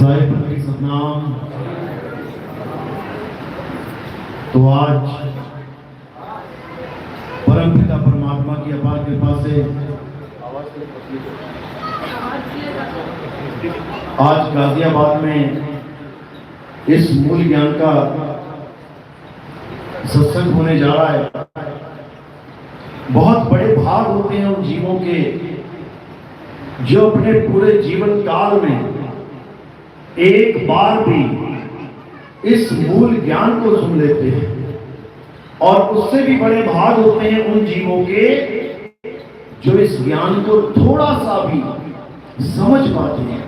साहिब की सतनाम। तो आज परमपिता परमात्मा की अपार कृपा से आज गाजियाबाद में इस मूल ज्ञान का सत्संग होने जा रहा है। बहुत बड़े भाग होते हैं उन जीवों के जो अपने पूरे जीवन काल में एक बार भी इस मूल ज्ञान को सुन लेते हैं, और उससे भी बड़े भाग होते हैं उन जीवों के जो इस ज्ञान को थोड़ा सा भी समझ पाते हैं।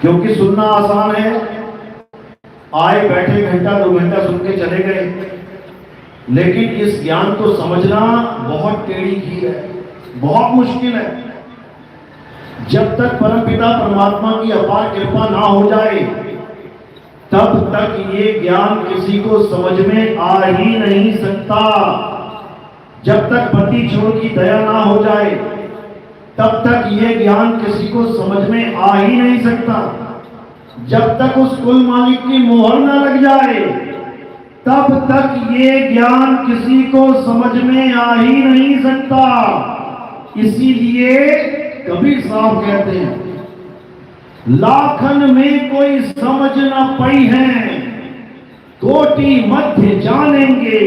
क्योंकि सुनना आसान है, आए बैठे घंटा 2 घंटा सुन के चले गए, लेकिन इस ज्ञान को समझना बहुत टेढ़ी की है, बहुत मुश्किल है। जब तक परमपिता परमात्मा की अपार कृपा ना हो जाए तब तक ये ज्ञान किसी को समझ में आ ही नहीं सकता। जब तक पति छोड़ की दया ना हो जाए तब तक ये ज्ञान किसी को समझ में आ ही नहीं सकता। जब तक उस कुल मालिक की मोहर ना लग जाए तब तक ये ज्ञान किसी को समझ में आ ही नहीं सकता। इसीलिए कबीर साहब कहते हैं, लाखन में कोई समझ न पई है, कोटि मध्य जानेंगे,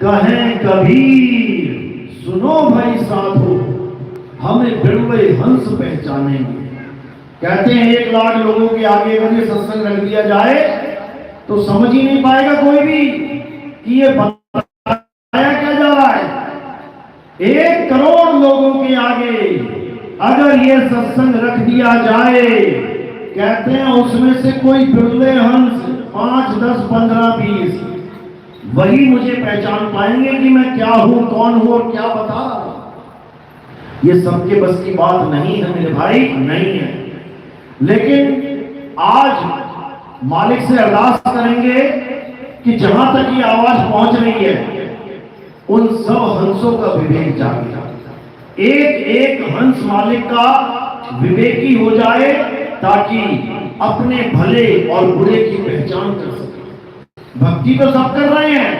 कहें कबीर सुनो भाई साधु, हमें बिरले हंस पहचानेंगे। कहते हैं 1 लाख लोगों के आगे अगर ये सत्संग रख दिया जाए तो समझ ही नहीं पाएगा कोई भी कि ये बताया क्या जा रहा है। 1 करोड़ लोगों के आगे अगर ये सत्संग रख दिया जाए, कहते हैं उसमें से कोई बिरले हंस 5, 10, 15, 20 वही मुझे पहचान पाएंगे कि मैं क्या हूं, कौन हूं और क्या बता रहा हूं। ये सबके बस की बात नहीं है मेरे भाई, नहीं है। लेकिन आज मालिक से अरदास करेंगे कि जहां तक ये आवाज पहुंच रही है उन सब हंसों का विवेक जागे। एक एक हंस मालिक का विवेकी हो जाए ताकि अपने भले और बुरे की पहचान कर सके। भक्ति तो सब कर रहे हैं,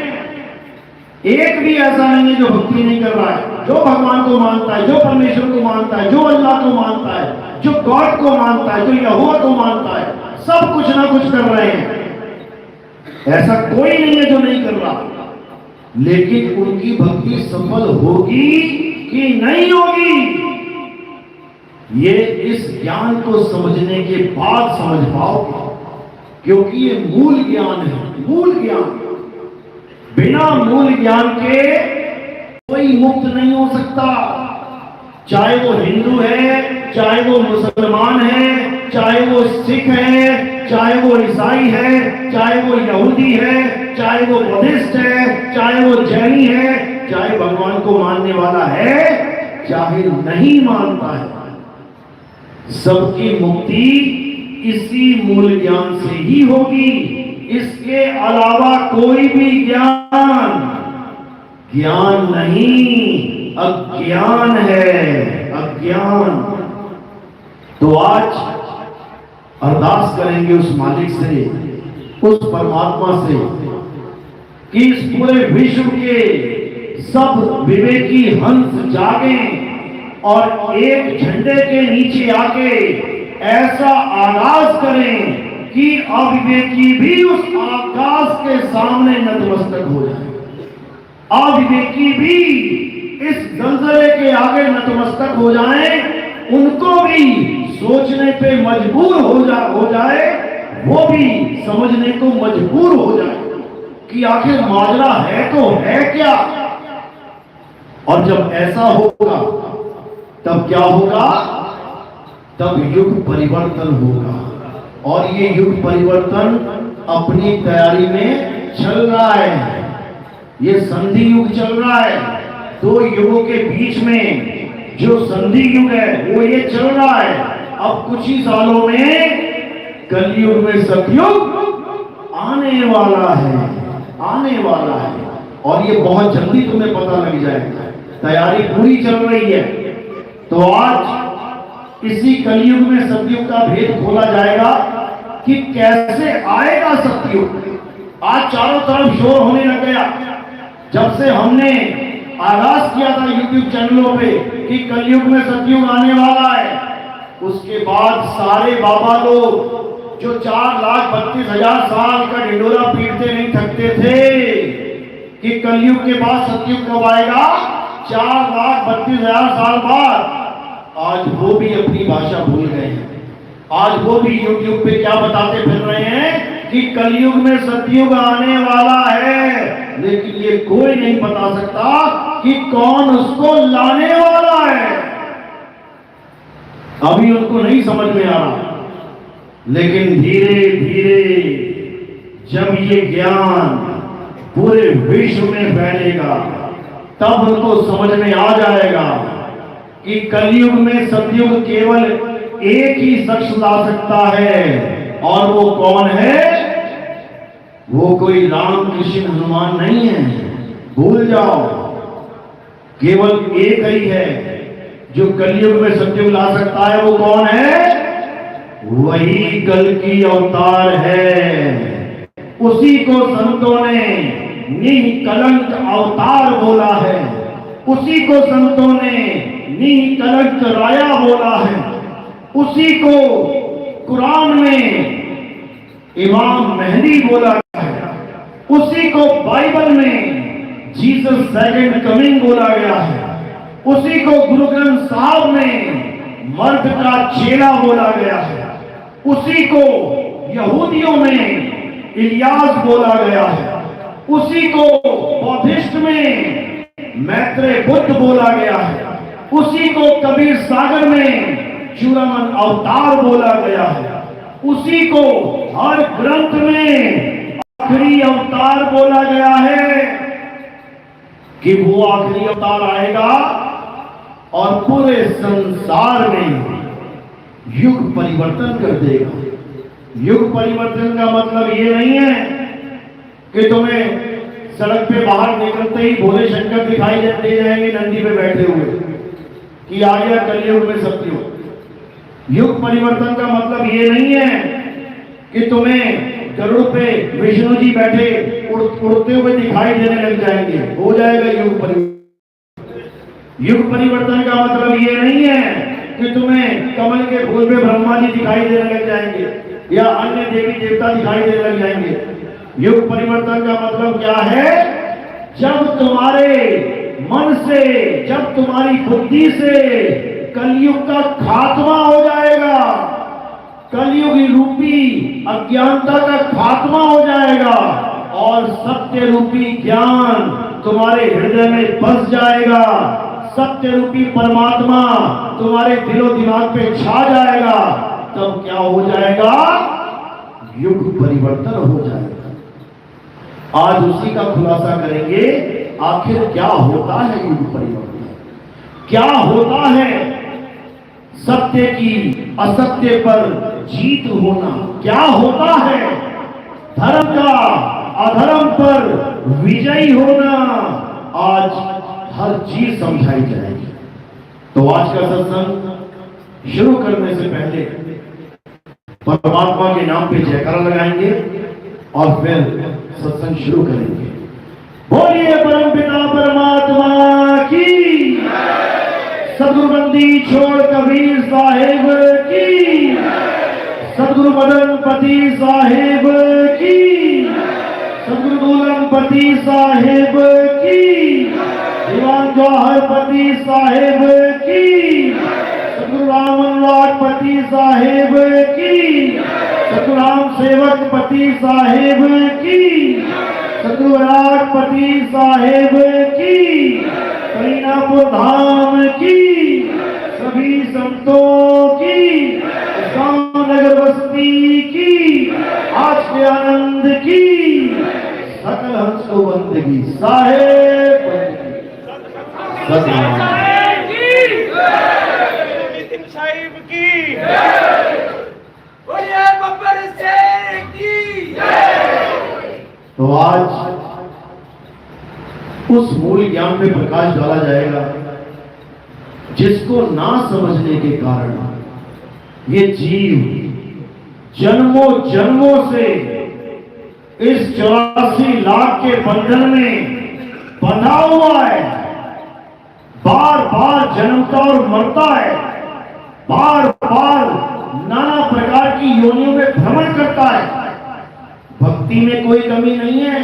एक भी ऐसा नहीं है जो भक्ति नहीं कर रहा है। जो भगवान को मानता है, जो परमेश्वर को मानता है, जो अल्लाह को मानता है, जो गॉड को मानता है, जो यहोवा को मानता है, सब कुछ ना कुछ कर रहे हैं। ऐसा कोई नहीं है जो नहीं कर रहा। लेकिन उनकी भक्ति सफल होगी कि नहीं होगी, ये इस ज्ञान को समझने के बाद समझ पाओगे। क्योंकि ये मूल ज्ञान है, मूल ज्ञान। बिना मूल ज्ञान के कोई मुक्त नहीं हो सकता। चाहे वो हिंदू है, चाहे वो मुसलमान है, चाहे वो सिख है, चाहे वो ईसाई है, चाहे वो यहूदी है, चाहे वो बुद्धिस्ट है, चाहे वो जैनी है, चाहे भगवान को मानने वाला है, चाहे नहीं मानता है, सबकी मुक्ति इसी मूल ज्ञान से ही होगी। इसके अलावा कोई भी ज्ञान नहीं, अज्ञान है, अज्ञान। तो आज अरदास करेंगे उस मालिक से, उस परमात्मा से कि इस पूरे विश्व के सब विवेकी हंस जागें और एक झंडे के नीचे आके ऐसा आगाज करें कि अविवेकी भी उस आकाश के सामने नतमस्तक हो जाए। अविवेकी भी इस जलजले के आगे नतमस्तक हो जाए, उनको भी सोचने पे मजबूर हो जाए, वो भी समझने को मजबूर हो जाए कि आखिर माजरा है तो है क्या। और जब ऐसा होगा तब क्या होगा? तब युग परिवर्तन होगा। और ये युग परिवर्तन अपनी तैयारी में चल रहा है। ये संधि युग चल रहा है। 2 युगों के बीच में जो संधि युग है वो ये चल रहा है। अब कुछ ही सालों में कलयुग में सतयुग आने वाला है, आने वाला है। और ये बहुत जल्दी तुम्हें पता लग जाएगा। तैयारी पूरी चल रही है। तो आज इसी कलयुग में सतयुग का भेद खोला जाएगा कि कैसे आएगा सतयुग। आज चारों तरफ शोर होने लग गया जब से हमने आगाज किया था यूट्यूब चैनलों पे कि कलयुग में सतयुग आने वाला है। उसके बाद सारे बाबा लोग जो 4,32,000 साल का ढिंडोरा पीटते नहीं थकते थे कि कलयुग के बाद सतयुग कब आएगा, 4,32,000 साल बाद, आज वो भी अपनी भाषा भूल गए हैं। आज वो भी यूट्यूब पे क्या बताते फिर रहे हैं कि कलयुग में सतयुग आने वाला है, लेकिन ये कोई नहीं बता सकता कि कौन उसको लाने वाला है। अभी उनको नहीं समझ में आ रहा, लेकिन धीरे धीरे जब ये ज्ञान पूरे विश्व में फैलेगा तब उनको समझ में आ जाएगा कि कलयुग में सतयुग केवल एक ही शख्स ला सकता है, और वो कौन है? वो कोई राम कृष्ण हनुमान नहीं है, भूल जाओ। केवल एक ही है जो कलयुग में सतयुग ला सकता है। वो कौन है? वही कल्कि अवतार है। उसी को संतों ने निष्कलंक अवतार बोला है, उसी को संतों ने निष्कलंक राया बोला है, उसी को कुरान में इमाम मेहदी बोला है, उसी को बाइबल में जीसस सेकंड कमिंग बोला गया है, उसी को गुरु ग्रंथ साहब में मर्द का चेला बोला गया है, उसी को यहूदियों में इलियास बोला गया है, उसी को बौद्धिस्ट में मैत्रेय बुद्ध बोला गया है, उसी को कबीर सागर में चूड़ामन अवतार बोला गया है, उसी को हर ग्रंथ में आखिरी अवतार बोला गया है कि वो आखिरी अवतार आएगा और पूरे संसार में युग परिवर्तन कर देगा। युग परिवर्तन का मतलब ये नहीं है कि तुम्हें सड़क पे बाहर निकलते ही भोले शंकर दिखाई दे जाएंगे नंदी पे बैठे हुए कि आ गया कलयुग में सतयुग। युग परिवर्तन का मतलब ये नहीं है कि तुम्हें गरुड़ पे विष्णु जी बैठे उड़ते हुए दिखाई देने लग जाएंगे, हो जाएगा युग परिवर्तन। युग परिवर्तन का मतलब ये नहीं है कि तुम्हें कमल के फूल पे ब्रह्मा जी दिखाई देने लग जाएंगे या अन्य देवी देवता दिखाई देने लग जाएंगे। युग परिवर्तन का मतलब क्या है? जब तुम्हारे मन से, जब तुम्हारी बुद्धि से कलयुग का खात्मा हो जाएगा, कलयुग रूपी अज्ञानता का खात्मा हो जाएगा और सत्य रूपी ज्ञान तुम्हारे हृदय में बस जाएगा, सत्य रूपी परमात्मा तुम्हारे दिलो दिमाग पे छा जाएगा, तब क्या हो जाएगा? युग परिवर्तन हो जाएगा। आज उसी का खुलासा करेंगे, आखिर क्या होता है युग परिवर्तन, क्या होता है सत्य की असत्य पर जीत होना, क्या होता है धर्म का अधर्म पर विजयी होना। आज हर चीज समझाई जाएगी। तो आज का सत्संग शुरू करने से पहले परमात्मा के नाम पे जयकारा लगाएंगे और फिर सत्संग शुरू करेंगे। बोलिए परम पिता परमात्मा की, सदगुरु बंदी छोड़ कबीर साहेब की, सदगुरु मदन पति साहेब की, सदगुरु दूलन पति साहेब की, दीवान जौहर पति साहेब की, सदगुरु रामन पति साहेब की, सदगुरु राम सेवक पति साहेब की, सदगुरु पति साहेब की, करीनापुर धाम की, सभी संतों की, नगर बस्ती की, आज के आनंद की, सकल हंस को बंदगी साहेब साहिब की, बोलिए बब्बर शेर की। तो आज उस मूल ज्ञान पे प्रकाश डाला जाएगा जिसको ना समझने के कारण ये जीव जन्मों जन्मों से इस 84 लाख के बंधन में बंधा हुआ है, बार बार जन्मता और मरता है, बार बार नाना प्रकार की योनियों में भ्रमण करता है। भक्ति में कोई कमी नहीं है,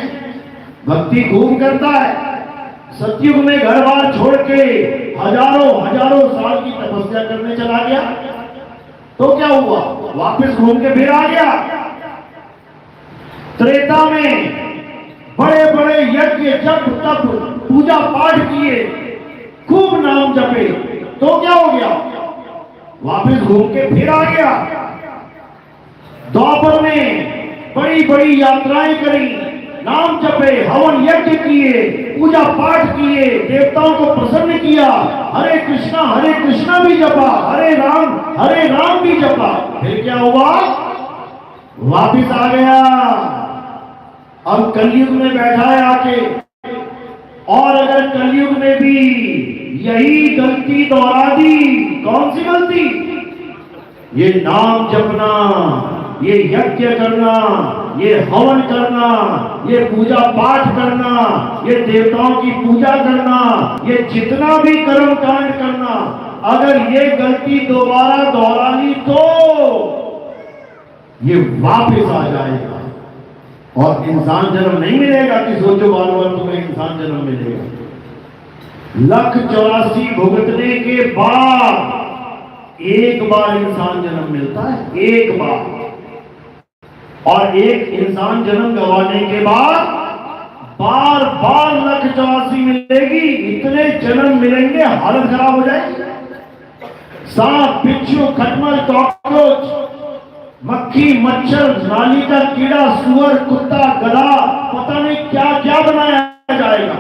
भक्ति खूब करता है। सतयुग में घर बार छोड़ के हजारों हजारों साल की तपस्या करने चला गया, तो क्या हुआ? वापस घूम के फिर आ गया। त्रेता में बड़े बड़े यज्ञ जप तप पूजा पाठ किए, खूब नाम जपे, तो क्या हो गया? वापस घूम के फिर आ गया। द्वापर में बड़ी बड़ी यात्राएं करी, नाम जपे, हवन यज्ञ किए, पूजा पाठ किए, देवताओं को प्रसन्न किया, हरे कृष्णा भी जपा, हरे राम भी जपा। फिर क्या हुआ? वापिस आ गया। अब कलयुग में बैठा है आके, और अगर कलयुग में भी यही गलती दोहरा दी, कौन सी गलती? ये नाम जपना, ये यज्ञ करना, ये हवन करना, ये पूजा पाठ करना, ये देवताओं की पूजा करना, ये जितना भी कर्म कांड करना, अगर ये गलती दोबारा दोहरा ली तो ये वापस आ जाएगा और इंसान जन्म नहीं मिलेगा कि सोचो बार बार तुम्हें इंसान जन्म मिलेगा। 184 भुगतने के बाद एक बार इंसान जन्म मिलता है, एक बार। और एक इंसान जन्म गंवाने के बाद बार बार 184 मिलेगी। इतने जन्म मिलेंगे, हालत खराब हो जाएगी। सांप, बिच्छू, खटमल, कॉकरोच, मक्खी, मच्छर, नाली का कीड़ा, सुअर, कुत्ता, गधा, पता नहीं क्या क्या बनाया जाएगा।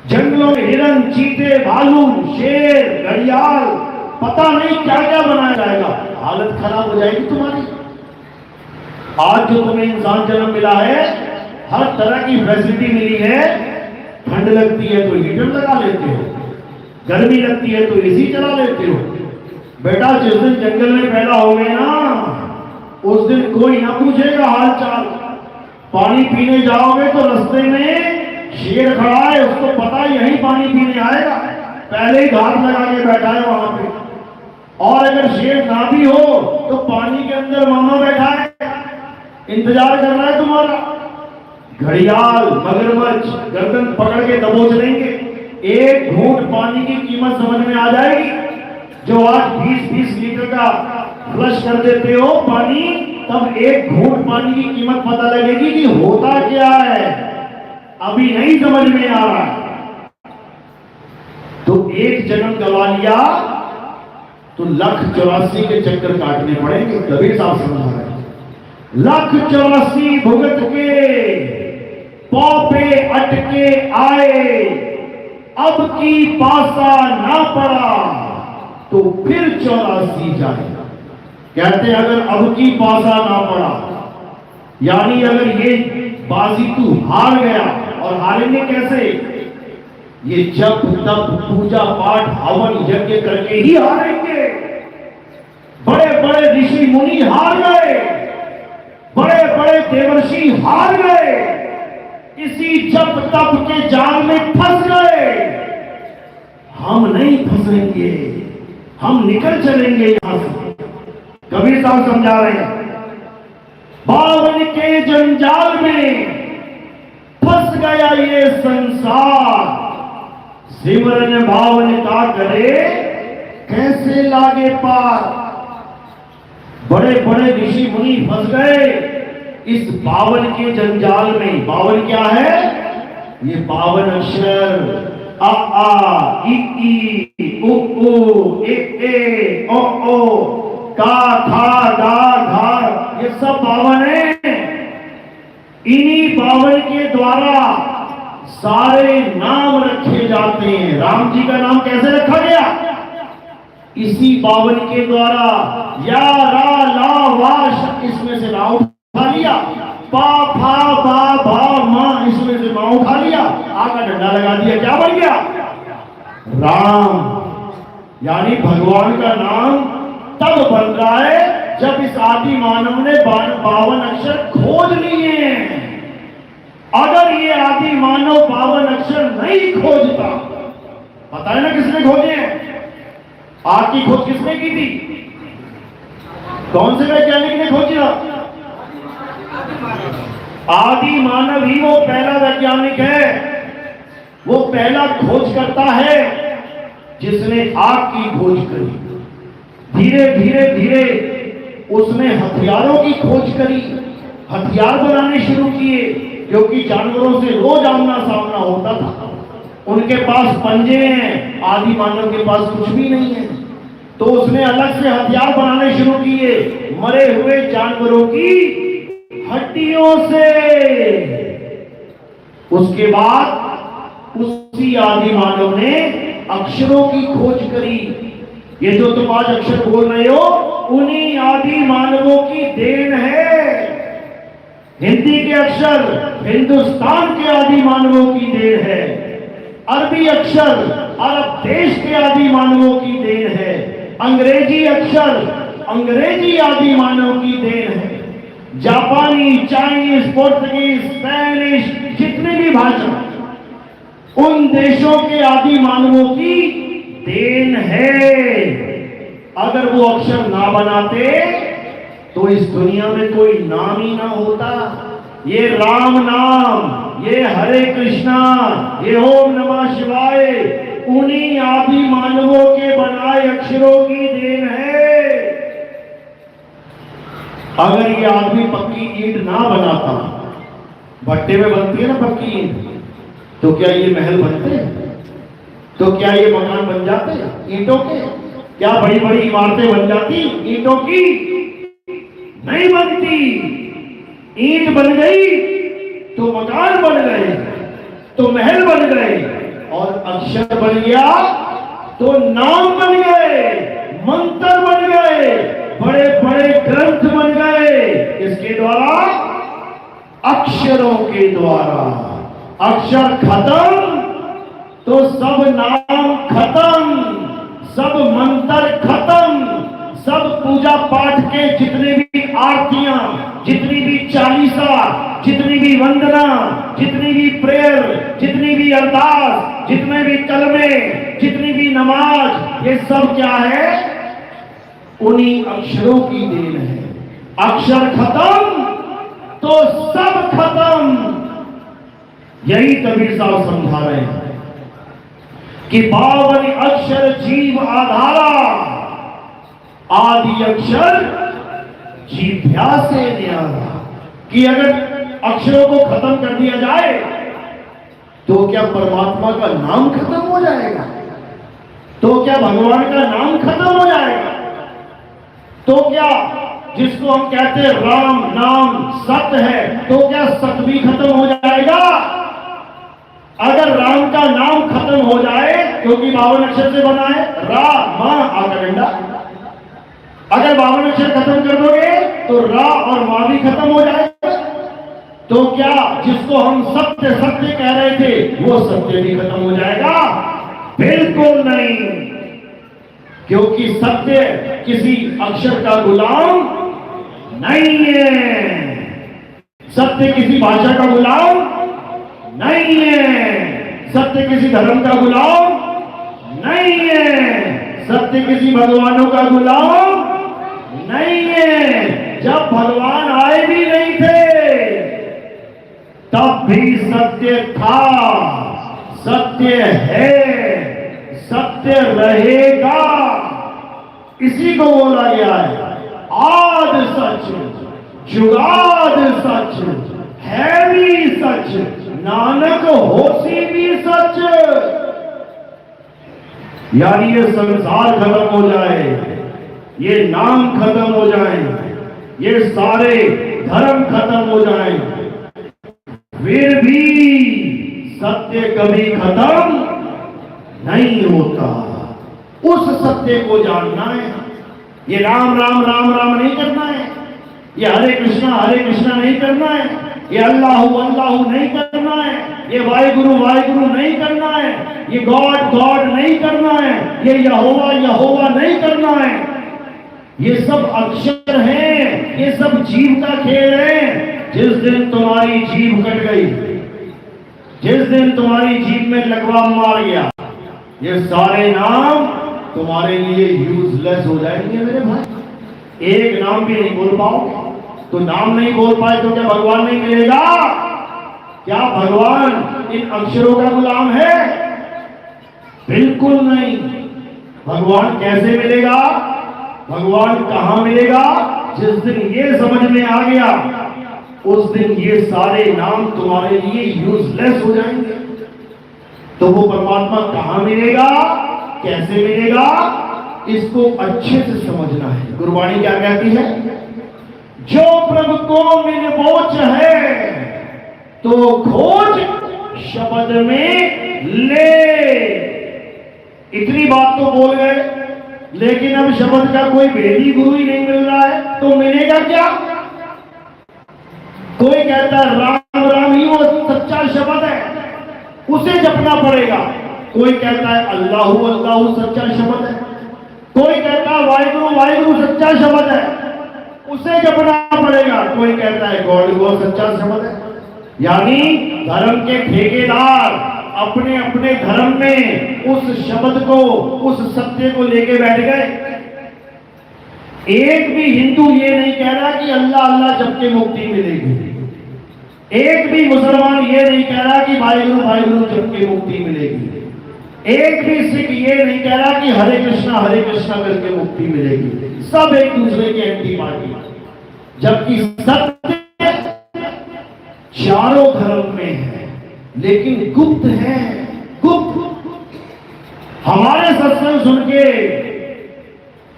जंगलों में हिरन, चीते, भालू, शेर, घड़ियाल, पता नहीं क्या क्या बनाया जाएगा। हालत खराब हो जाएगी तुम्हारी। आज जो तुम्हें इंसान जन्म मिला है, हर तरह की फैसिलिटी मिली है। ठंड लगती है तो हीटर लगा लेते हो, गर्मी लगती है तो एसी चला लेते हो। बेटा जिस दिन जंगल में पैदा हो गए ना, उस दिन कोई ना पूछेगा हाल चाल। पानी पीने जाओगे तो रास्ते में शेर खड़ा है, उसको पता यही पानी पीने आएगा, पहले ही घाट लगा के बैठा है वहां पे। और अगर शेर ना भी हो तो पानी के अंदर मामा बैठा है, इंतजार कर रहा है तुम्हारा। घड़ियाल, मगरमच्छ गर्दन पकड़ के दबोच लेंगे। एक घूंट पानी की कीमत समझ में आ जाएगी। जो आज 20-20 लीटर का फ्लश कर देते हो पानी, तब एक घूंट पानी की कीमत पता लगेगी कि होता क्या है, अभी नहीं समझ में आ रहा। तो एक जन्म गवा लिया तो 184 के चक्कर काटने पड़ेंगे। कबीर साहब समझा रहे हैं, 184 भुगत के पौपे अटके आए, अब की पासा ना पड़ा तो फिर 84 जाए। कहते अगर अब की पासा ना पड़ा, यानी अगर ये बाजी तू हार गया, और हारेंगे कैसे? ये जप तप पूजा पाठ हवन यज्ञ करके ही हारेंगे। बड़े बड़े ऋषि मुनि हार गए, बड़े बड़े देवर्षि हार गए, इसी जप तप के जाल में फंस गए। हम नहीं फंसेंगे, हम निकल चलेंगे यहां से। कबीर साहब समझा रहे हैं, बावन के जंजाल में फंस गया ये संसार, सिमरन भावन का करे कैसे लागे पार। बड़े बड़े ऋषि मुनि फंस गए इस बावन के जंजाल में। बावन क्या है? ये 52 अक्षर, अ आ इ ई उ ऊ ए ए ओ ओ का था दा धा, ये सब 52 है। इन्हीं 52 के द्वारा सारे नाम रखे जाते हैं। राम जी का नाम कैसे रखा गया? इसी 52 के द्वारा। या रा ला वा, इसमें से रा उठा लिया, पा फा बा भा मा, इसमें से मा उठा लिया, आका डंडा लगा दिया, क्या बन गया? राम। यानी भगवान का नाम तब बन रहा है जब इस आदि मानव ने 52 अक्षर खोज लिए हैं। अगर ये आदि मानव 52 अक्षर नहीं खोजता, पता है ना किसने खोजे हैं? आग की खोज किसने की थी? कौन से वैज्ञानिक ने खोजा? आदि मानव ही वो पहला वैज्ञानिक है, वो पहला खोज करता है जिसने आग की खोज करी। धीरे धीरे धीरे उसने हथियारों की खोज करी, हथियार बनाने शुरू किए, क्योंकि जानवरों से रोज आमना सामना होता था। उनके पास पंजे हैं, आदि मानव के पास कुछ भी नहीं है, तो उसने अलग से हथियार बनाने शुरू किए मरे हुए जानवरों की हड्डियों से। उसके बाद उसी आदि मानव ने अक्षरों की खोज करी। ये जो तुम आज अक्षर बोल रहे हो, उन्हीं आदि मानवों की देन है। हिंदी के अक्षर हिंदुस्तान के आदि मानवों की देन है। अरबी अक्षर अरब देश के आदि मानवों की देन है। अंग्रेजी अक्षर अंग्रेजी आदि मानव की देन है। जापानी, चाइनीज, पुर्तगीज, स्पेनिश, जितनी भी भाषा उन देशों के आदि मानवों की देन है। अगर वो अक्षर ना बनाते तो इस दुनिया में कोई नाम ही ना होता। ये राम नाम, ये हरे कृष्णा, ये ओम नमः शिवाय, उन्हीं आदि मानवों के बनाए अक्षरों की देन है। अगर ये आदमी पक्की ईंट ना बनाता, भट्टे में बनती है ना पक्की ईंट, तो क्या ये महल बनते? तो क्या ये मकान बन जाते ईंटों के? क्या बड़ी बड़ी इमारतें बन जाती ईंटों की? नहीं बनती। ईंट बन गई तो मकान बन गए, तो महल बन गए, और अक्षर बन गया तो नाम बन गए, मंत्र बन गए, बड़े बड़े ग्रंथ बन गए। इसके द्वारा, अक्षरों के द्वारा। अक्षर खत्म तो सब नाम खत्म, सब मंत्र खत्म, सब पूजा पाठ के जितने भी आरतियां, जितनी भी चालीसा, जितनी भी वंदना, जितनी भी प्रेयर, जितनी भी अरदास, जितने भी कलमे, जितनी भी नमाज, ये सब क्या है? उन्हीं अक्षरों की देन है। अक्षर खत्म तो सब खत्म। यही कबीर साहब समझा रहे हैं कि 52 अक्षर जीव आधारा, आदि अक्षर जीभ्या से न्यारा। कि अगर अक्षरों को खत्म कर दिया जाए तो क्या परमात्मा का नाम खत्म हो जाएगा? तो क्या भगवान का नाम खत्म हो जाएगा? तो क्या जिसको हम कहते हैं राम नाम सत्य है, तो क्या सत्य भी खत्म हो जाएगा? अगर राम का नाम खत्म हो जाए, क्योंकि 52 अक्षर से बना है, रा मा आकरंडा, अगर 52 अक्षर खत्म कर दोगे तो रा और मा भी खत्म हो जाएगा। तो क्या जिसको हम सत्य सत्य कह रहे थे वो सत्य भी खत्म हो जाएगा? बिल्कुल नहीं, क्योंकि सत्य किसी अक्षर का गुलाम नहीं है। सत्य किसी भाषा का गुलाम नहीं है। सत्य किसी धर्म का गुलाम नहीं है। सत्य किसी भगवानों का गुलाम नहीं है। जब भगवान आए भी नहीं थे तब भी सत्य था, सत्य है, सत्य रहेगा। इसी को बोला गया है, आद सच, जुगाद सच, है भी सच, नानक होसी भी सच। यानी ये संसार खत्म हो जाए, ये नाम खत्म हो जाए, ये सारे धर्म खत्म हो जाए, फिर भी सत्य कभी खत्म नहीं होता। उस सत्य को जानना है। ये राम राम राम राम नहीं करना है, ये हरे कृष्णा नहीं करना है, ये अल्लाहु अल्लाहु नहीं करना है, ये वाहिगुरु वाहिगुरु नहीं करना है, ये गॉड गॉड नहीं करना है, ये यहोवा यहोवा नहीं करना है। ये सब अक्षर हैं, ये सब जीव का खेल है। जिस दिन तुम्हारी जीभ कट गई, जिस दिन तुम्हारी जीभ में लकवा मार गया, ये सारे नाम तुम्हारे लिए यूजलेस हो जाएंगे मेरे भाई। एक नाम भी नहीं बोल पाओ तो नाम नहीं बोल पाए तो क्या भगवान नहीं मिलेगा? क्या भगवान इन अक्षरों का गुलाम है? बिल्कुल नहीं। भगवान कैसे मिलेगा? भगवान कहां मिलेगा? जिस दिन ये समझ में आ गया उस दिन ये सारे नाम तुम्हारे लिए यूजलेस हो जाएंगे। तो वो परमात्मा कहां मिलेगा, कैसे मिलेगा, इसको अच्छे से समझना है। गुरबाणी क्या कहती है? जो प्रभु को मिल बोच है तो खोज शब्द में ले। इतनी बात तो बोल गए, लेकिन अब शब्द का कोई भेदी गुरु ही नहीं मिल रहा है तो मिलेगा क्या? कोई कहता है राम राम ही वो सच्चा शब्द है, उसे जपना पड़ेगा। कोई कहता है अल्लाह अल्लाह सच्चा शब्द है। कोई कहता है वाहिगुरु वाहिगुरु सच्चा शब्द है, उसे जपना पड़ेगा। कोई कहता है गॉड गॉड सच्चा शब्द है। यानी धर्म के ठेकेदार अपने अपने धर्म में उस शब्द को, उस सत्य को लेके बैठ गए। एक भी हिंदू ये नहीं कह रहा कि अल्लाह अल्लाह जप के मुक्ति मिलेगी। एक भी मुसलमान ये नहीं कह रहा कि वाहिगुरु वाहिगुरु जप के मुक्ति मिलेगी। एक भी सिख ये नहीं कह रहा कि हरे कृष्णा करके मुक्ति मिलेगी। सब एक दूसरे के एंटी पार्टी, जबकि सत्य चारों धर्म में है लेकिन गुप्त है। गुप्त। हमारे सत्संग सुन के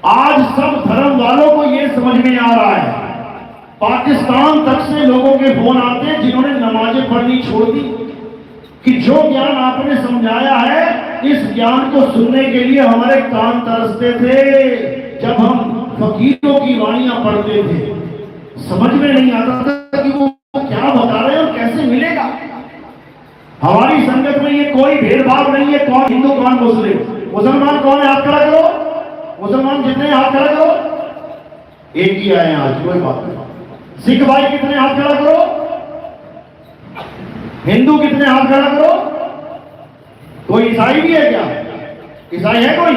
आज सब धर्म वालों को यह समझ में आ रहा है। पाकिस्तान तक से लोगों के फोन आते हैं जिन्होंने नमाजें पढ़नी छोड़ दी कि जो ज्ञान आपने समझाया है, इस ज्ञान को सुनने के लिए हमारे कान तरसते थे। जब हम फकीरों की वाणियां पढ़ते थे समझ में नहीं आता था कि वो क्या बता रहे हैं और कैसे मिलेगा। हमारी संगत में ये कोई भेदभाव नहीं है कौन हिंदू कौन मुस्लिम। मुसलमान कौन है? हाथ खड़ा करो। मुसलमान जितने हाथ खड़ा करो, एक ही आए आज, कोई बात नहीं। सिख भाई कितने हाथ खड़ा करो, हिंदू कितने हाथ खड़ा करो। कोई ईसाई भी है क्या? ईसाई है कोई?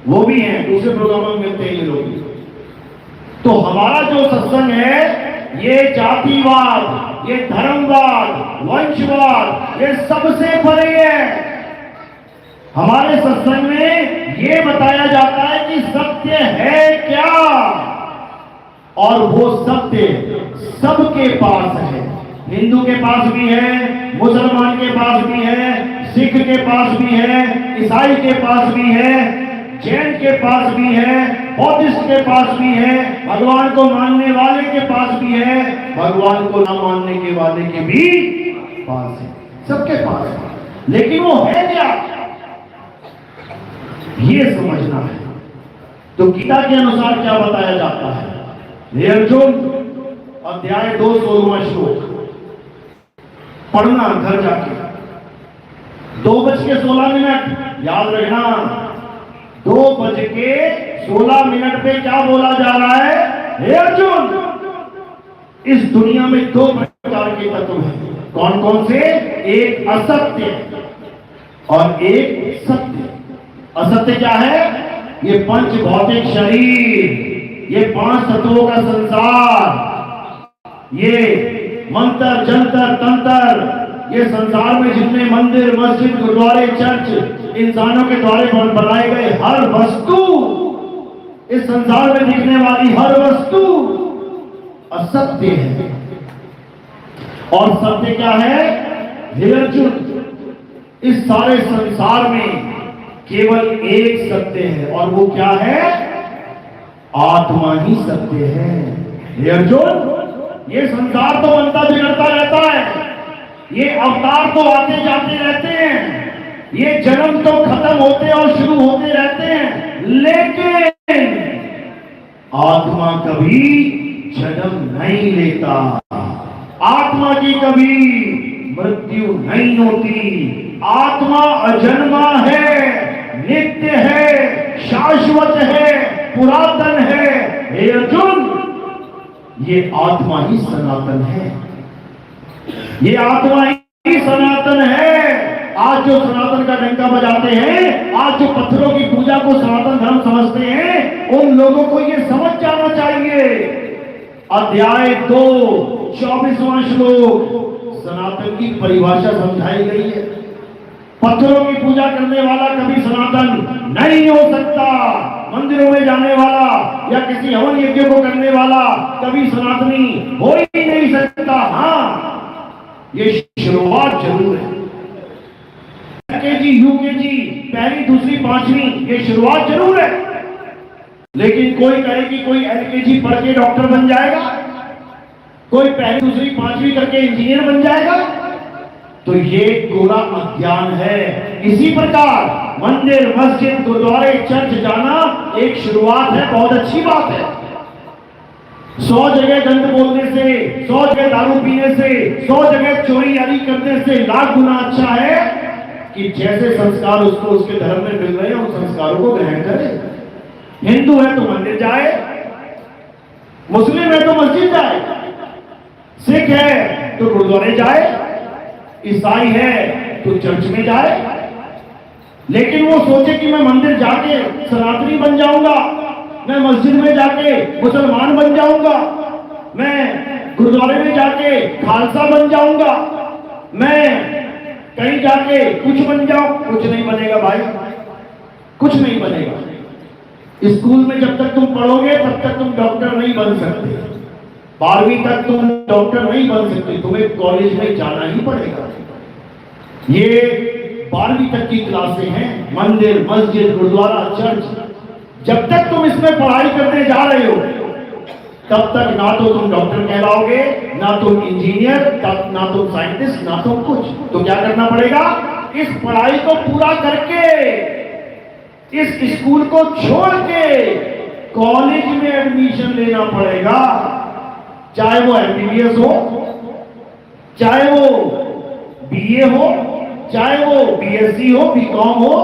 वो भी है, दूसरे प्रोग्रामों में मिलते हैं ये लोग। तो हमारा जो सत्संग है ये जातिवाद, ये धर्मवाद, वंशवाद, ये सबसे परे है। हमारे सत्संग में ये बताया जाता है कि सत्य है क्या, और वो सत्य सबके पास है। हिंदू के पास भी है, मुसलमान के पास भी है, सिख के पास भी है, ईसाई के पास भी है, जैन के पास भी है, बौद्धिस्ट के पास भी है, भगवान को मानने वाले के पास भी है, भगवान को न मानने के वाले के भी पास है। सबके पास है। लेकिन वो है क्या, ये समझना है। तो गीता के अनुसार क्या बताया जाता है? हे अर्जुन, अध्याय 2 16वां श्लोक पढ़ना घर जाके। 2:16 याद रखना। 2:16 पे क्या बोला जा रहा है? हे अर्जुन, इस दुनिया में 2 प्रकार के तत्व हैं। कौन कौन से? एक असत्य और एक सत्य। असत्य क्या है? ये पंच भौतिक शरीर, ये 5 तत्वों का संसार, ये मंत्र जंतर तंत्र, ये संसार में जितने मंदिर मस्जिद गुरुद्वारे चर्च इंसानों के द्वारा बनाए गए हर वस्तु, इस संसार में दिखने वाली हर वस्तु असत्य है। और सत्य क्या है? हे अर्जुन, इस सारे संसार में केवल एक सत्य है, और वो क्या है? आत्मा ही सत्य है। हे अर्जुन, ये संसार तो बनता बिगड़ता रहता है, ये अवतार तो आते जाते रहते हैं, ये जन्म तो खत्म होते और शुरू होते रहते हैं, लेकिन आत्मा कभी जन्म नहीं लेता। आत्मा की कभी मृत्यु नहीं होती। आत्मा अजन्मा है, नित्य है, शाश्वत है, पुरातन ये आत्मा ही सनातन है, ये आत्मा ही सनातन है। आज जो सनातन का डंका बजाते हैं, आज जो पत्थरों की पूजा को सनातन धर्म समझते हैं, उन लोगों को ये समझ जाना चाहिए। अध्याय 2 24वां श्लोक सनातन की परिभाषा समझाई गई है। पत्थरों की पूजा करने वाला कभी सनातन नहीं हो सकता। मंदिरों में जाने वाला या किसी हवन यज्ञ को करने वाला कभी सनातनी हो ही नहीं सकता। हाँ, ये शुरुआत जरूर है। एलकेजी, यूकेजी, पहली, दूसरी, पांचवी, ये शुरुआत जरूर है। लेकिन कोई कहे कि कोई एलकेजी पढ़ के डॉक्टर बन जाएगा, कोई पहली, दूसरी, पांचवी करके इंजीनियर बन जाएगा, तो ये पूरा अज्ञान है। इसी प्रकार मंदिर, मस्जिद, गुरुद्वारे, चर्च जाना एक शुरुआत है, बहुत अच्छी बात है। 100 जगह गंद बोलने से, 100 जगह दारू पीने से, 100 जगह चोरी यारी करने से लाख गुना अच्छा है कि जैसे संस्कार उसको उसके धर्म में मिल रहे हैं उन संस्कारों को ग्रहण करे। हिंदू है तो मंदिर जाए, मुस्लिम है तो मस्जिद जाए, सिख है तो गुरुद्वारे जाए, ईसाई है तो चर्च में जाए। लेकिन वो सोचे कि मैं मंदिर जाके सनातनी बन जाऊंगा, मैं मस्जिद में जाके मुसलमान बन जाऊंगा, मैं गुरुद्वारे में जाके खालसा बन जाऊंगा, मैं कहीं जाके कुछ बन जाऊं। कुछ नहीं बनेगा भाई, कुछ नहीं बनेगा। स्कूल में जब तक तुम पढ़ोगे तब तक तुम डॉक्टर नहीं बन सकते, 12वीं तक तुम डॉक्टर नहीं बन सकते, तुम्हें कॉलेज में जाना ही पड़ेगा। ये 12वीं तक की क्लासें हैं। मंदिर, मस्जिद, गुरुद्वारा, चर्च, जब तक तुम इसमें पढ़ाई करने जा रहे हो तब तक ना तो तुम डॉक्टर कहलाओगे, ना तुम इंजीनियर, ना तुम साइंटिस्ट, ना तुम कुछ। तो क्या करना पड़ेगा? इस पढ़ाई को पूरा करके, इस स्कूल को छोड़ के कॉलेज में एडमिशन लेना पड़ेगा। चाहे वो एमबीबीएस हो, चाहे वो बीए हो, चाहे वो बीएससी हो, बीकॉम हो,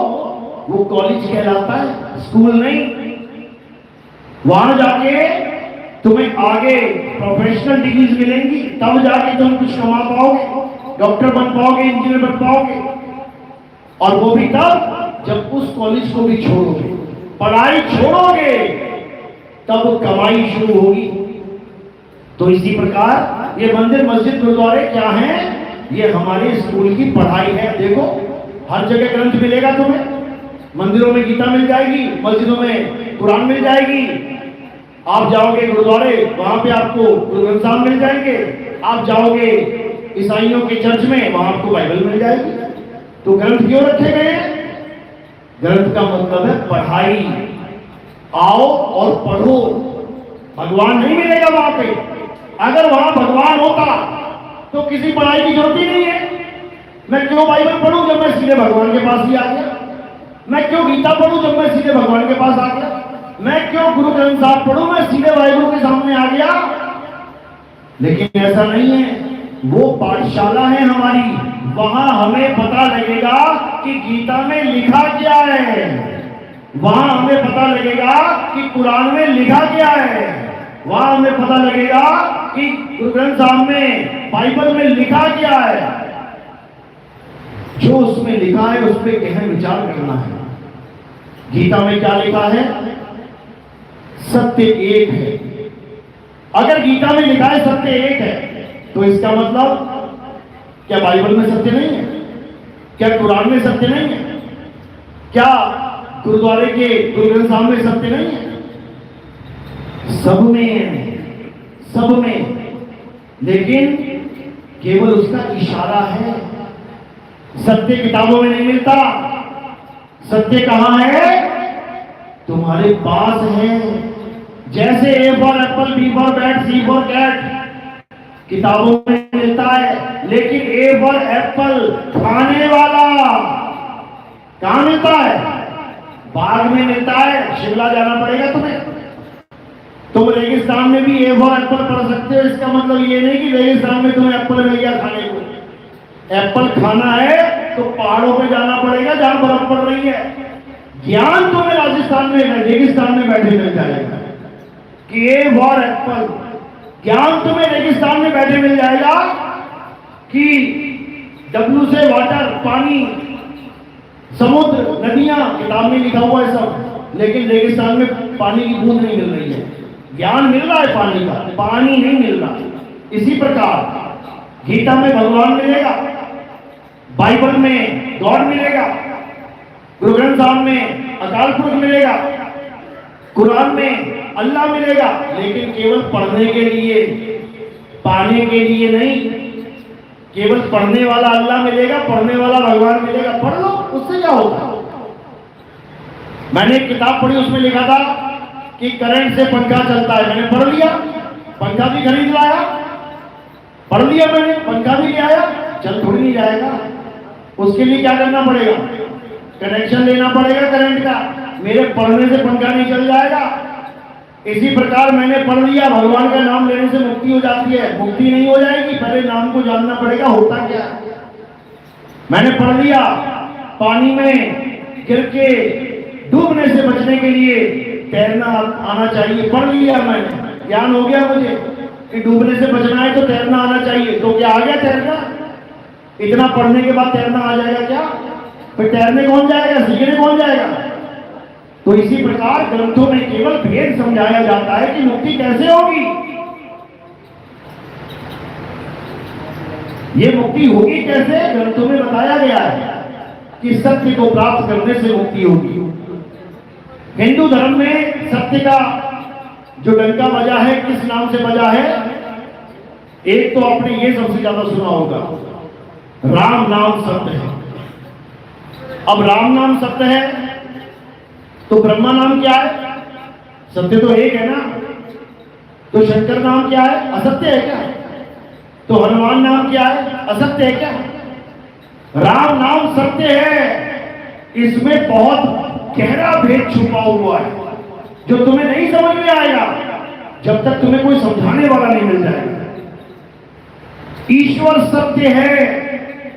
वो कॉलेज कहलाता है, स्कूल नहीं। वहां जाके तुम्हें आगे प्रोफेशनल डिग्रीज मिलेंगी, तब जाके तुम कुछ कमा पाओगे, डॉक्टर बन पाओगे, इंजीनियर बन पाओगे। और वो भी तब जब उस कॉलेज को भी छोड़ोगे, पढ़ाई छोड़ोगे, तब कमाई शुरू होगी। तो इसी प्रकार ये मंदिर, मस्जिद, गुरुद्वारे क्या हैं? ये हमारे स्कूल की पढ़ाई है। देखो, हर जगह ग्रंथ मिलेगा तुम्हें। मंदिरों में गीता मिल जाएगी, मस्जिदों में कुरान मिल जाएगी। आप जाओगे गुरुद्वारे, वहां पे आपको गुरु ग्रंथ साहब मिल जाएंगे। आप जाओगे ईसाइयों के चर्च में, वहां आपको बाइबल मिल जाएगी। तो ग्रंथ क्यों रखे गए हैं? ग्रंथ का मतलब है पढ़ाई। आओ और पढ़ो, भगवान नहीं मिलेगा वहां पे। अगर वहां भगवान होता तो किसी पढ़ाई की जरूरत ही नहीं है। मैं क्यों बाइबल पढ़ूं जब मैं सीधे भगवान के पास ही आ गया? मैं क्यों गीता पढ़ूं जब मैं सीधे भगवान के पास आ गया? मैं क्यों गुरु ग्रंथ साहब पढ़ूं, मैं सीधे वाहिगुरु के सामने आ गया? लेकिन ऐसा नहीं है। वो पाठशाला है हमारी, वहां हमें पता लगेगा कि गीता में लिखा क्या है, वहां हमें पता लगेगा कि कुरान में लिखा क्या है, वहां हमें पता लगेगा कि गुरु ग्रंथ साहब में, बाइबल में लिखा क्या है। जो उसमें लिखा है उस पर गहन विचार करना है। गीता में क्या लिखा है? सत्य एक है। अगर गीता में लिखा है सत्य एक है, तो इसका मतलब क्या बाइबल में सत्य नहीं है? क्या कुरान में सत्य नहीं है? क्या गुरुद्वारे के गुरु ग्रंथ साहब में सत्य नहीं है? सब में, सब में। लेकिन केवल उसका इशारा है। सत्य किताबों में नहीं मिलता। सत्य कहां है? तुम्हारे पास है। जैसे A for apple, B for bat, C for cat किताबों में मिलता है, लेकिन ए फॉर एप्पल खाने वाला कहां मिलता है? बाग में मिलता है। शिमला जाना पड़ेगा तुम्हें। तुम रेगिस्तान में भी ए फॉर एप्पल पढ़ सकते हो। इसका मतलब ये नहीं कि रेगिस्तान में तुम्हें एप्पल मिल गया खाने को। एप्पल खाना है तो पहाड़ों पे जाना पड़ेगा जहां बर्फ पड़ रही है। ज्ञान तुम्हें राजस्थान में, रेगिस्तान में बैठे मिल जाएगा कि ए फॉर एप्पल, ज्ञान तुम्हें रेगिस्तान में बैठे मिल जाएगा कि डब्लू से वाटर, पानी, समुद्र, नदियां, किताब में लिखा हुआ है सब, लेकिन रेगिस्तान में पानी की बूंद नहीं मिल रही है। ज्ञान मिल रहा है पानी का, पानी नहीं मिल रहा। इसी प्रकार गीता में भगवान मिलेगा, बाइबल में गॉड मिलेगा, गुरु ग्रंथ साहब में अकाल पुरुष मिलेगा, कुरान में अल्लाह मिलेगा, लेकिन केवल पढ़ने के लिए, पाने के लिए नहीं। केवल पढ़ने वाला अल्लाह मिलेगा, पढ़ने वाला भगवान मिलेगा। पढ़ लो, उससे क्या होगा। मैंने एक किताब पढ़ी, उसमें लिखा था कि करंट से पंखा चलता है। मैंने पढ़ लिया, पंखा भी खरीद लाया, पढ़ लिया मैंने, पंखा भी ले आया, चल थोड़ी नहीं जाएगा। उसके लिए क्या करना पड़ेगा, कनेक्शन लेना पड़ेगा करंट का। मेरे पढ़ने से पंखा नहीं चल जाएगा। इसी प्रकार मैंने पढ़ लिया, भगवान का नाम लेने से मुक्ति हो जाती है। मुक्ति नहीं हो जाएगी, पहले नाम को जानना पड़ेगा होता क्या। मैंने पढ़ लिया, पानी में गिर के डूबने से बचने के लिए तैरना आना चाहिए। पढ़ लिया मैंने, ज्ञान हो गया मुझे कि डूबने से बचना है तो तैरना आना चाहिए। तो क्या आ गया तैरना? इतना पढ़ने के बाद तैरना आ जाएगा क्या? फिर तैरने कौन जाएगा, सीखने कौन जाएगा? तो इसी प्रकार ग्रंथों में केवल भेद समझाया जाता है कि मुक्ति कैसे होगी। ये मुक्ति होगी कैसे, ग्रंथों में बताया गया है कि सत्य को प्राप्त करने से मुक्ति होगी। हिंदू धर्म में सत्य का जो डंका बजा है, किस नाम से बजा है? एक तो आपने ये सबसे ज्यादा सुना होगा, राम नाम सत्य है। अब राम नाम सत्य है तो ब्रह्मा नाम क्या है? सत्य तो एक है ना। तो शंकर नाम क्या है? असत्य है क्या? तो हनुमान नाम क्या है? असत्य है क्या? राम नाम सत्य है। इसमें बहुत गहरा भेद छुपा हुआ है जो तुम्हें नहीं समझ में आएगा जब तक तुम्हें कोई समझाने वाला नहीं मिल जाएगा। ईश्वर सत्य है,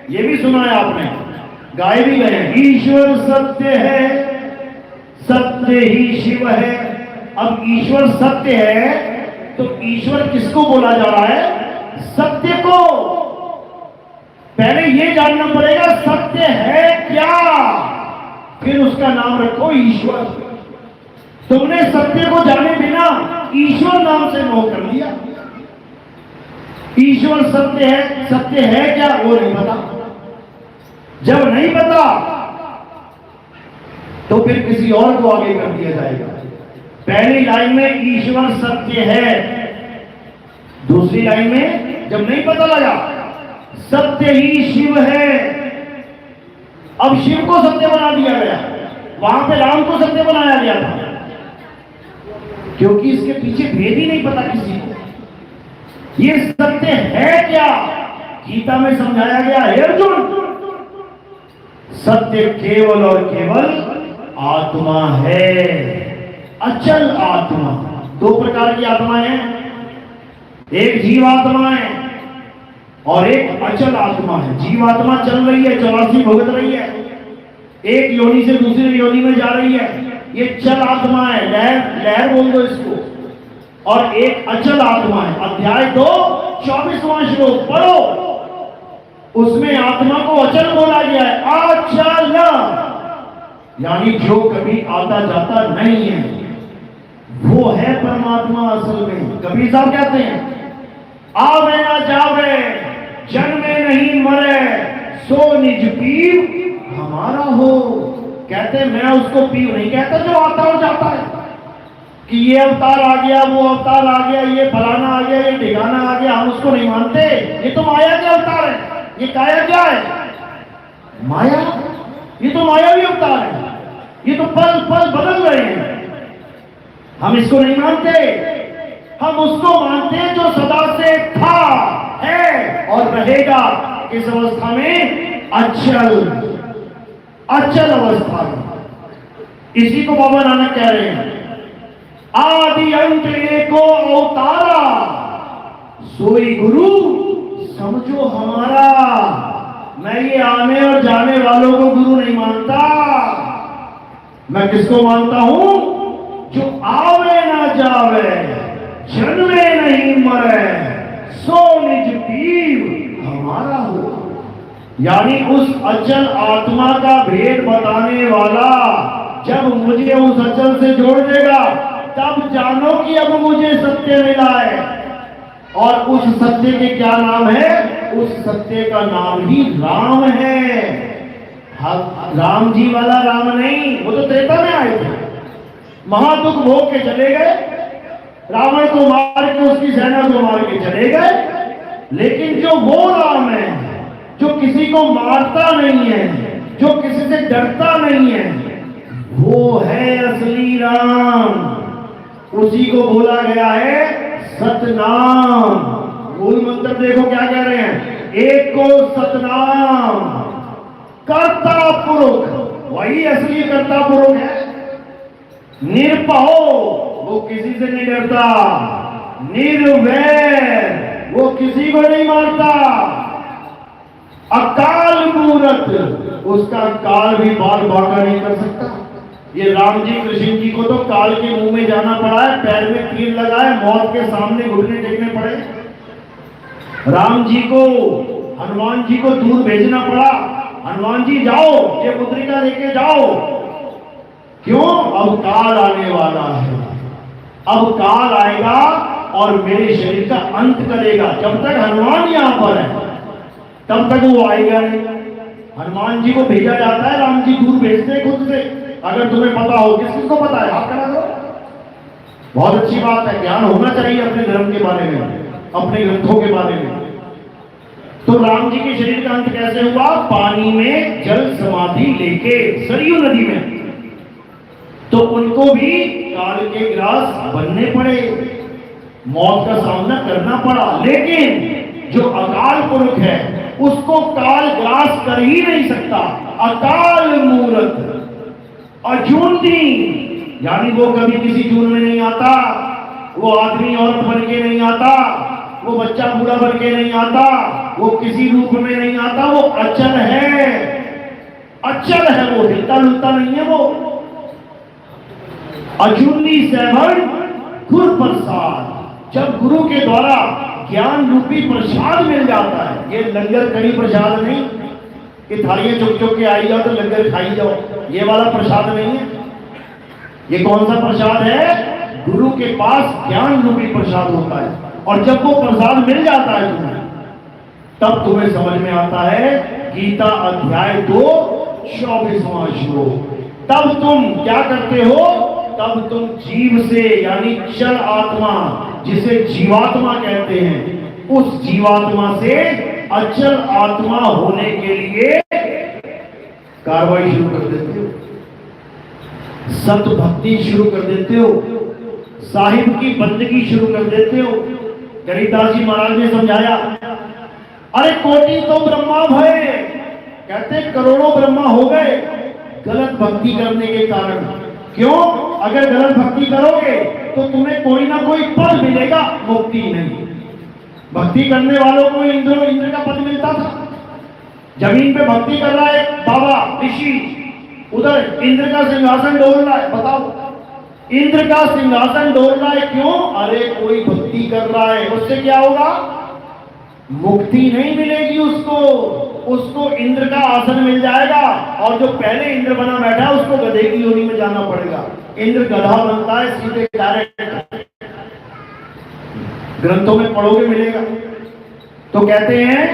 यह भी सुना है आपने, गाए भी गए, ईश्वर सत्य है, सत्य ही शिव है। अब ईश्वर सत्य है तो ईश्वर किसको बोला जा रहा है? सत्य को। पहले यह जानना पड़ेगा सत्य है क्या, फिर उसका नाम रखो ईश्वर। तुमने सत्य को जाने बिना ईश्वर नाम से मोह कर लिया। ईश्वर सत्य है क्या वो नहीं पता। जब नहीं पता तो फिर किसी और को आगे कर दिया जाएगा। पहली लाइन में ईश्वर सत्य है, दूसरी लाइन में जब नहीं पता लगा सत्य ही शिव है, अब शिव को सत्य बना दिया गया, वहां पे राम को सत्य बनाया गया था, क्योंकि इसके पीछे भेद ही नहीं पता किसी को। ये सत्य है क्या, गीता में समझाया गया है अर्जुन, सत्य केवल और केवल आत्मा है, अचल आत्मा। दो प्रकार की आत्माएं हैं, एक जीवात्मा है और एक अचल आत्मा है। जीवात्मा चल रही है, 84 भुगत रही है, एक योनि से दूसरी योनि में जा रही है, ये चल आत्मा है, लहर बोल दो इसको। और एक अचल आत्मा है। अध्याय 2 24वां श्लोक पढ़ो, उसमें आत्मा को अचल बोला गया है, अचल, यानी जो कभी आता जाता नहीं है, वो है परमात्मा असल में। कबीर साहब कहते हैं, आवे ना जावे जन्मे नहीं मरे, सो निज पीव हमारा हो। कहते हैं मैं उसको पीव नहीं कहता जो आता और जाता है, कि ये अवतार आ गया, वो अवतार आ गया, ये फलाना आ गया, ये ठिकाना आ गया, हम उसको नहीं मानते। ये तो माया के अवतार है। ये काया क्या है? माया। ये तो मायावी अवतार है, ये तो पल पल बदल रहे हैं। हम इसको नहीं मानते, हम उसको मानते हैं जो सदा से था, है और रहेगा। इस अवस्था में अचल अवस्था में। इसी को बाबा नानक कह रहे हैं, आदि अंत एको अवतारा, सोई गुरु समझो हमारा। मैं ये आने और जाने वालों को गुरु नहीं मानता, मैं किसको मानता हूं? जो आवे ना जावे, जन्मे नहीं मरे सो निज पीव हमारा हो। यानी उस अचल आत्मा का भेद बताने वाला जब मुझे उस अचल से जोड़ देगा तब जानो कि अब मुझे सत्य मिला है। और उस सत्य के क्या नाम है? उस सत्य का नाम ही राम है। राम जी वाला राम नहीं, वो तो त्रेता में आए थे, महादुख भोग के चले गए, रावण को मार के उसकी सेना को मार के चले गए। लेकिन जो वो राम है जो किसी को मारता नहीं है, जो किसी से डरता नहीं है, वो है असली राम। उसी को बोला गया है सतनाम। मूल मंत्र देखो क्या कह रहे हैं, एक को सतनाम, कर्ता पुरुष, वही असली कर्ता पुरुष है। निर्भयो, वो किसी से नहीं डरता। निर्वैर, वो किसी को नहीं मारता। अकाल मूरत, उसका काल भी बाल बांका नहीं कर सकता। ये राम जी कृष्ण जी को तो काल के मुंह में जाना पड़ा है, पैर में तीर लगाए, मौत के सामने घुटने टेकने पड़े। राम जी को हनुमान जी को दूर भेजना पड़ा, हनुमान जी जाओ ये मुद्रिका लेके जाओ। क्यों? अब काल आने वाला है, अब काल आएगा और मेरे शरीर का अंत करेगा। जब तक हनुमान यहां पर है तब तक वो आएगा नहीं। हनुमान जी को भेजा जाता है, राम जी दूर भेजते खुद से। अगर तुम्हें पता हो, किसी को पता है, आप करा दो, बहुत अच्छी बात है। ज्ञान होना चाहिए अपने धर्म के बारे में, अपने ग्रंथों के बारे में। तो राम जी के शरीर का अंत कैसे हुआ? पानी में जल समाधि लेके सरयू नदी में। तो उनको भी काल के ग्रास बनने पड़े, मौत का सामना करना पड़ा। लेकिन जो अकाल पुरुष है उसको काल ग्रास कर ही नहीं सकता। अकाल मूरत, अजूनी, यानी वो कभी किसी जून में नहीं आता, वो आदमी औरत बन के नहीं आता, वो बच्चा बूढ़ा बन के नहीं आता, वो किसी रूप में नहीं आता। वो अचल है, अचल है, वो हिलता डुलता नहीं है। वो अजूनी सैभर गुर प्रसाद, जब गुरु के द्वारा ज्ञान रूपी प्रसाद मिल जाता है। ये लंगर कड़ी प्रसाद नहीं कि थालियां चुक चुक के आई जाओ तो लंगर खाई जाओ, ये वाला प्रसाद नहीं है। ये कौन सा प्रसाद है? गुरु के पास ज्ञान रूपी प्रसाद होता है। और जब वो प्रसाद मिल जाता है तुम्हें, तब तुम्हें समझ में आता है गीता अध्याय 2 24वां श्लोक। तब तुम क्या करते हो? तब तुम जीव से, यानी चल आत्मा जिसे जीवात्मा कहते हैं, उस जीवात्मा से अचल आत्मा होने के लिए कार्रवाई शुरू कर देते हो, सत भक्ति शुरू कर देते हो, साहिब की बंदगी शुरू कर देते हो। गरीबदास जी महाराज ने समझाया, अरे कोटि तो ब्रह्मा भय, कहते करोड़ों ब्रह्मा हो गए गलत भक्ति करने के कारण। क्यों? अगर गलत भक्ति करोगे तो तुम्हें कोई ना कोई पद मिलेगा, मुक्ति नहीं। भक्ति करने वालों को इंद्र का पद मिलता था। जमीन पे भक्ति कर रहा है बाबा ऋषि, उधर इंद्र का सिंहासन डोल रहा है। बताओ, इंद्र का सिंहासन डोल रहा है, क्यों? अरे कोई भक्ति कर रहा है, उससे क्या होगा? मुक्ति नहीं मिलेगी उसको, उसको इंद्र का आसन मिल जाएगा। और जो पहले इंद्र बना बैठा है उसको गधे की योनि में जाना पड़ेगा। इंद्र गधा बनता है सीधे डायरेक्ट, ग्रंथों में पढ़ोगे मिलेगा। तो कहते हैं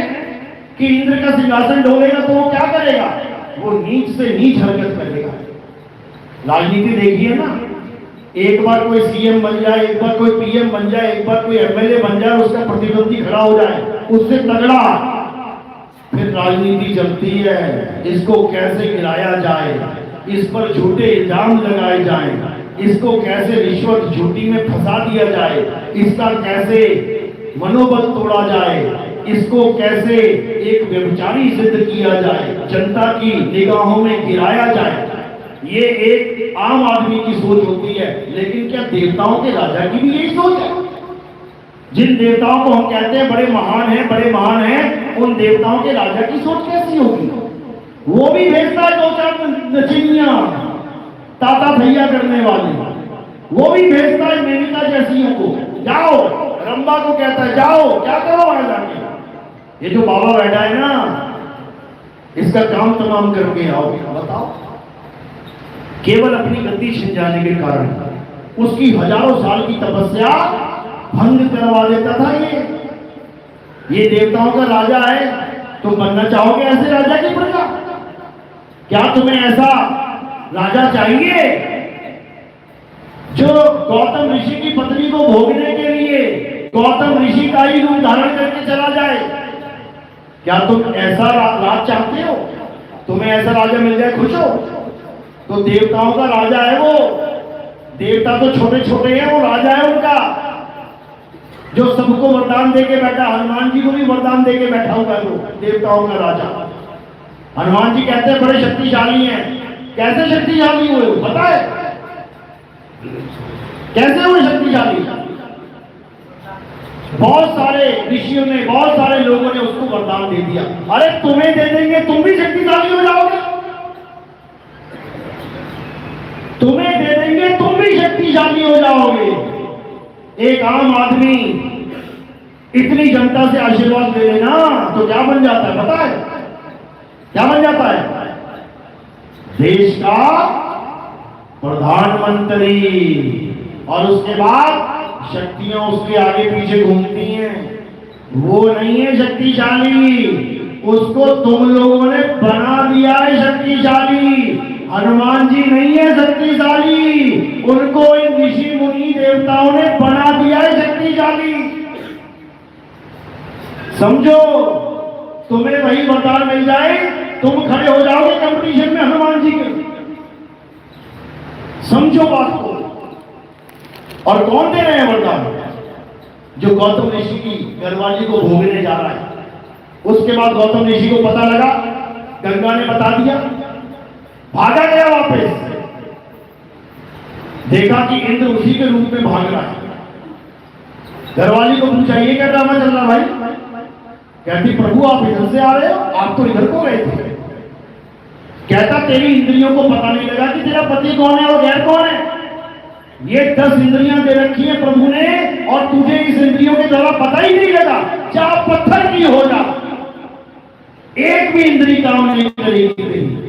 कि इंद्र का सिंहासन डोलेगा तो वो क्या करेगा? वो नीच से नीच हरकत करेगा। राजनीति देखिए ना, एक बार कोई सीएम बन जाए, एक बार कोई पीएम बन जाए, एक बार कोई एमएलए बन जाए, उसका प्रतिद्वंदी खड़ा हो जाए उससे तगड़ा, फिर राजनीति चलती है। इसको कैसे गिराया जाए, इस पर झूठे इल्जाम लगाए जाएं, इसको कैसे रिश्वत झूठी में फंसा दिया जाए, इसका कैसे मनोबल तोड़ा जाए, इसको कैसे एक व्यभिचारी सिद्ध किया जाए, जनता की निगाहों में गिराया जाए। ये एक आम आदमी की सोच होती है। लेकिन क्या देवताओं के राजा की भी यही सोच है? जिन देवताओं को हम कहते हैं बड़े महान हैं, बड़े महान हैं, उन देवताओं के राजा की सोच कैसी होगी? वो भी भेजता है 2-4 नचनिया ताता भैया करने वाले, वो भी भेजता है मेनका जैसियों को, जाओ, रंबा को कहता है जाओ, क्या करो वहां जाके, ये जो बाबा बैठा है ना, इसका काम तमाम करके आओ। बताओ, केवल अपनी गद्दी छिन जाने के कारण उसकी हजारों साल की तपस्या भंग करवा देता था। ये देवताओं का राजा है, तुम बनना चाहोगे ऐसे राजा की प्रजा? क्या तुम्हें ऐसा राजा चाहिए जो गौतम ऋषि की पत्नी को भोगने के लिए गौतम ऋषि का ही रूप धारण करके चला जाए? क्या तुम ऐसा राज चाहते हो? तुम्हें ऐसा राजा मिल जाए खुश हो? तो देवताओं का राजा है वो। देवता तो छोटे छोटे हैं, वो राजा है उनका, जो सबको वरदान देके बैठा। हनुमान जी को भी वरदान देके बैठा हुआ है वो देवताओं का राजा। हनुमान जी कहते हैं बड़े शक्तिशाली हैं। कैसे शक्तिशाली हुए पता है? कैसे हुए शक्तिशाली? बहुत सारे ऋषियों ने, बहुत सारे लोगों ने उसको वरदान दे दिया, अरे तुम्हें दे देंगे, तुम भी शक्तिशाली हो जाओगे। तुम्हें दे देंगे, तुम भी शक्तिशाली हो जाओगे। एक आम आदमी इतनी जनता से आशीर्वाद ले लेना तो क्या बन जाता है पता है? क्या बन जाता है? देश का प्रधानमंत्री। और उसके बाद शक्तियां उसके आगे पीछे घूमती हैं। वो नहीं है शक्तिशाली, उसको तुम लोगों ने बना दिया है शक्तिशाली। हनुमान जी नहीं है शक्तिशाली, उनको इन ऋषि मुनि देवताओं ने बना दिया है शक्तिशाली। समझो, तुम्हें वही वरदान मिल जाए, तुम खड़े हो जाओगे कंपटीशन में हनुमान जी के। समझो बात को। और कौन दे रहे हैं वरदान? जो गौतम ऋषि की घरवाली को भोगने जा रहा है। उसके बाद गौतम ऋषि को पता लगा, गंगा ने बता दिया, भागा गया वापस। देखा कि इंद्र उसी के रूप में भाग रहा है। घरवाली को पूछा ये क्या ड्रामा चल रहा भाई? कहती प्रभु आप इधर से आ रहे हो, आप तो इधर को गए थे। कहता तेरी इंद्रियों को पता नहीं लगा कि तेरा पति कौन है और गैर कौन है। ये 10 इंद्रियां दे रखी है प्रभु ने, और तुझे इस इंद्रियों के द्वारा पता ही नहीं लगा। चाहे पत्थर की हो जा, एक भी इंद्री काम नहीं करेगी।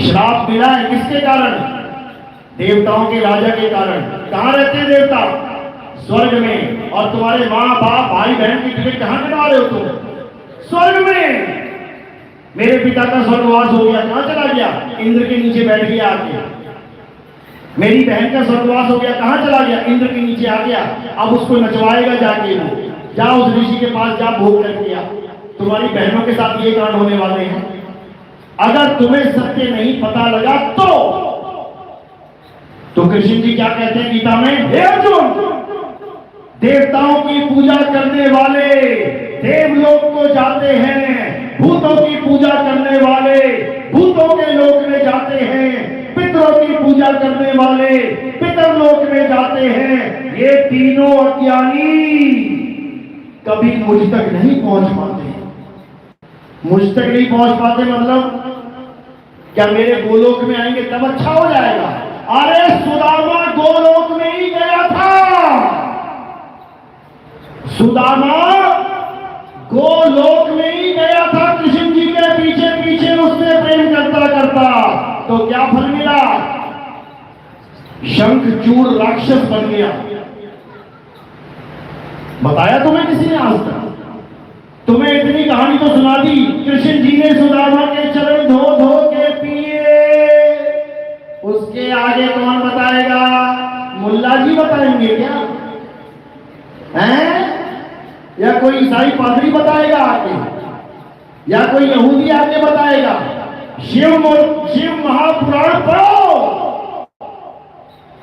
श्राप मिला है किसके कारण? देवताओं के राजा के कारण। कहां रहते हैं देवता? स्वर्ग में। और तुम्हारे माँ बाप भाई बहन की टिकट कहां कटवा रहे हो तुम? स्वर्ग में। मेरे पिता का स्वर्गवास हो गया, कहां चला गया? इंद्र के नीचे बैठ गया आके। मेरी बहन का स्वर्गवास हो गया, कहां चला गया? इंद्र के नीचे आ गया। अब उसको नचवाएगा जाके, जा उस ऋषि के पास जा, भोग करके आ। तुम्हारी बहनों के साथ ये कांड होने वाले हैं। अगर तुम्हें सत्य नहीं पता लगा तो कृष्ण जी क्या कहते हैं गीता में? हे अर्जुन, देवताओं की पूजा करने वाले देवलोक को जाते हैं, भूतों की पूजा करने वाले भूतों के लोक में जाते हैं, पितरों की पूजा करने वाले पितरलोक में जाते हैं। ये तीनों अज्ञानी कभी मुझ तक नहीं पहुंच पाते। मुझ तक नहीं पहुंच पाते मतलब क्या मेरे गोलोक में आएंगे तब अच्छा हो जाएगा? अरे सुदामा गोलोक में ही गया था। सुदामा गोलोक में ही गया था, कृष्ण जी के पीछे पीछे उससे प्रेम करता करता। तो क्या फल मिला? शंखचूड़ राक्षस बन गया। बताया तुम्हें किसी ने आज तक? तुम्हें इतनी कहानी तो सुना दी। कृष्ण जी ने सुदामा के चरण धो धो के पिए। उसके आगे कौन बताएगा? मुल्ला जी बताएंगे क्या? हैं? या कोई ईसाई पादरी बताएगा आगे? या कोई यहूदी आगे बताएगा? शिव महापुराण पढ़ो,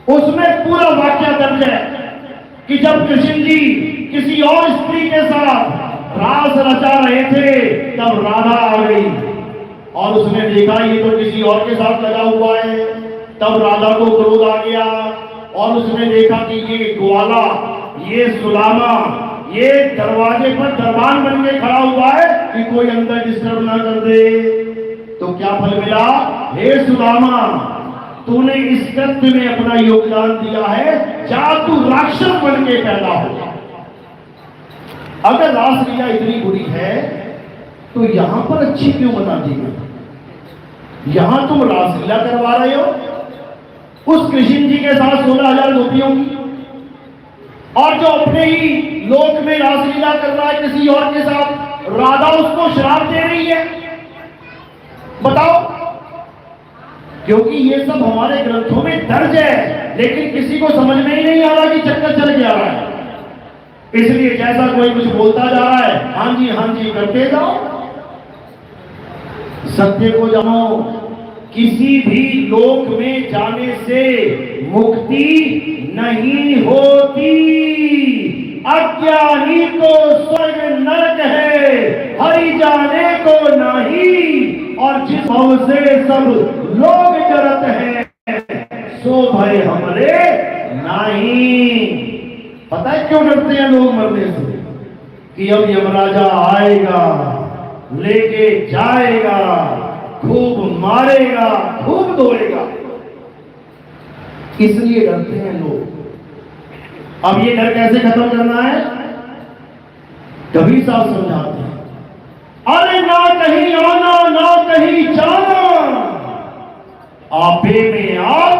उसमें पूरा वाक्य दर्ज है कि जब कृष्ण जी किसी और स्त्री के साथ रास रचा रहे थे तब राधा आ गई और उसने देखा ये तो किसी और के साथ लगा हुआ है। तब राधा को क्रोध आ गया और उसने देखा कि ये ग्वाला, ये सुदामा, ये दरवाजे पर दरबान बन के खड़ा हुआ है कि कोई अंदर डिस्टर्ब ना कर दे। तो क्या फल मिला? हे सुदामा, तूने इस कृत्य में अपना योगदान दिया है, जा तू राक्षस बन के पैदा हो। अगर रासलीला इतनी बुरी है तो यहां पर अच्छी क्यों बना दी गई? यहां तुम रासलीला करवा रहे हो उस कृष्ण जी के साथ 16,000 गोपियों की, और जो अपने ही लोक में रासलीला कर रहा है किसी और के साथ, राधा उसको श्राप दे रही है। बताओ, क्योंकि ये सब हमारे ग्रंथों में दर्ज है, लेकिन किसी को समझ में ही नहीं आ रहा कि चक्कर चल गया है। इसलिए जैसा कोई कुछ बोलता जा रहा है, हाँ जी करते जाओ। सत्य को जानो, किसी भी लोक में जाने से मुक्ति नहीं होती। अज्ञानी को स्वर्ग नरक है, हरि जाने को नहीं, और जिस भाव से सब लोग डरत हैं सो भय हमरे नहीं। पता है क्यों डरते हैं लोग मरने से? कि अब यमराजा आएगा, लेके जाएगा, खूब मारेगा, खूब धोएगा, इसलिए डरते हैं लोग। अब ये डर कैसे खत्म करना है? कबीर साहब समझाते हैं, अरे ना कहीं आना ना कहीं जाना, आपे में आप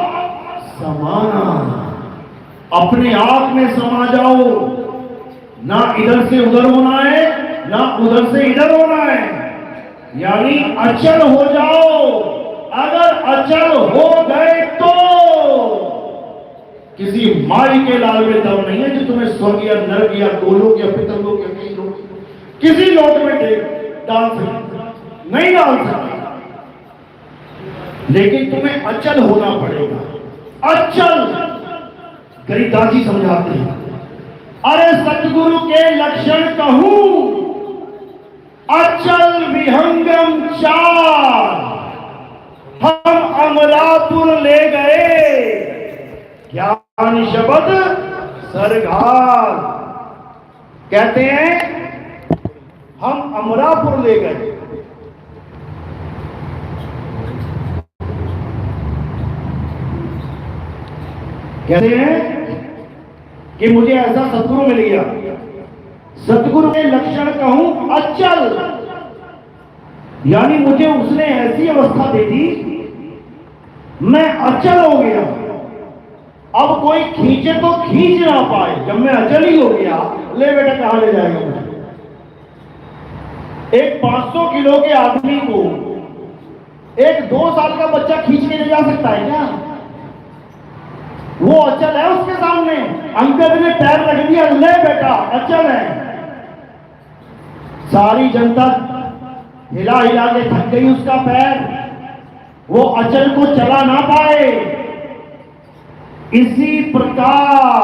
समाना। अपने आप में समा जाओ, ना इधर से उधर होना है ना उधर से इधर होना है, यानी अचल हो जाओ। अगर अचल हो गए तो किसी माई के लाल में दम नहीं है जो तुम्हें स्वर्ग या नरक या गोलोक या पितरलोक या कहीं लोग किसी लोक में डाल सकते नहीं डाल सकते, लेकिन तुम्हें अचल होना पड़ेगा। अचल गरीबदास जी समझाते हैं, अरे सतगुरु के लक्षण कहूं, अचल विहंगम चार, हम अमरापुर ले गए, ज्ञान शब्द सरगार। कहते हैं हम अमरापुर ले गए। कहते हैं कि मुझे ऐसा सतगुरु मिल गया। सतगुरु के लक्षण कहूं अचल, यानी मुझे उसने ऐसी अवस्था दे दी, मैं अचल हो गया। अब कोई खींचे तो खींच ना पाए। जब मैं अचल ही हो गया, ले बेटा कहां ले जाएगा मुझे? एक 500 किलो के आदमी को एक 2 साल का बच्चा खींच के ले जा सकता है क्या? वो अचल है उसके सामने। अंकल ने पैर रख दिया, ले बेटा अचल है। सारी जनता हिला हिला के थक गई उसका पैर, वो अचल को चला ना पाए। इसी प्रकार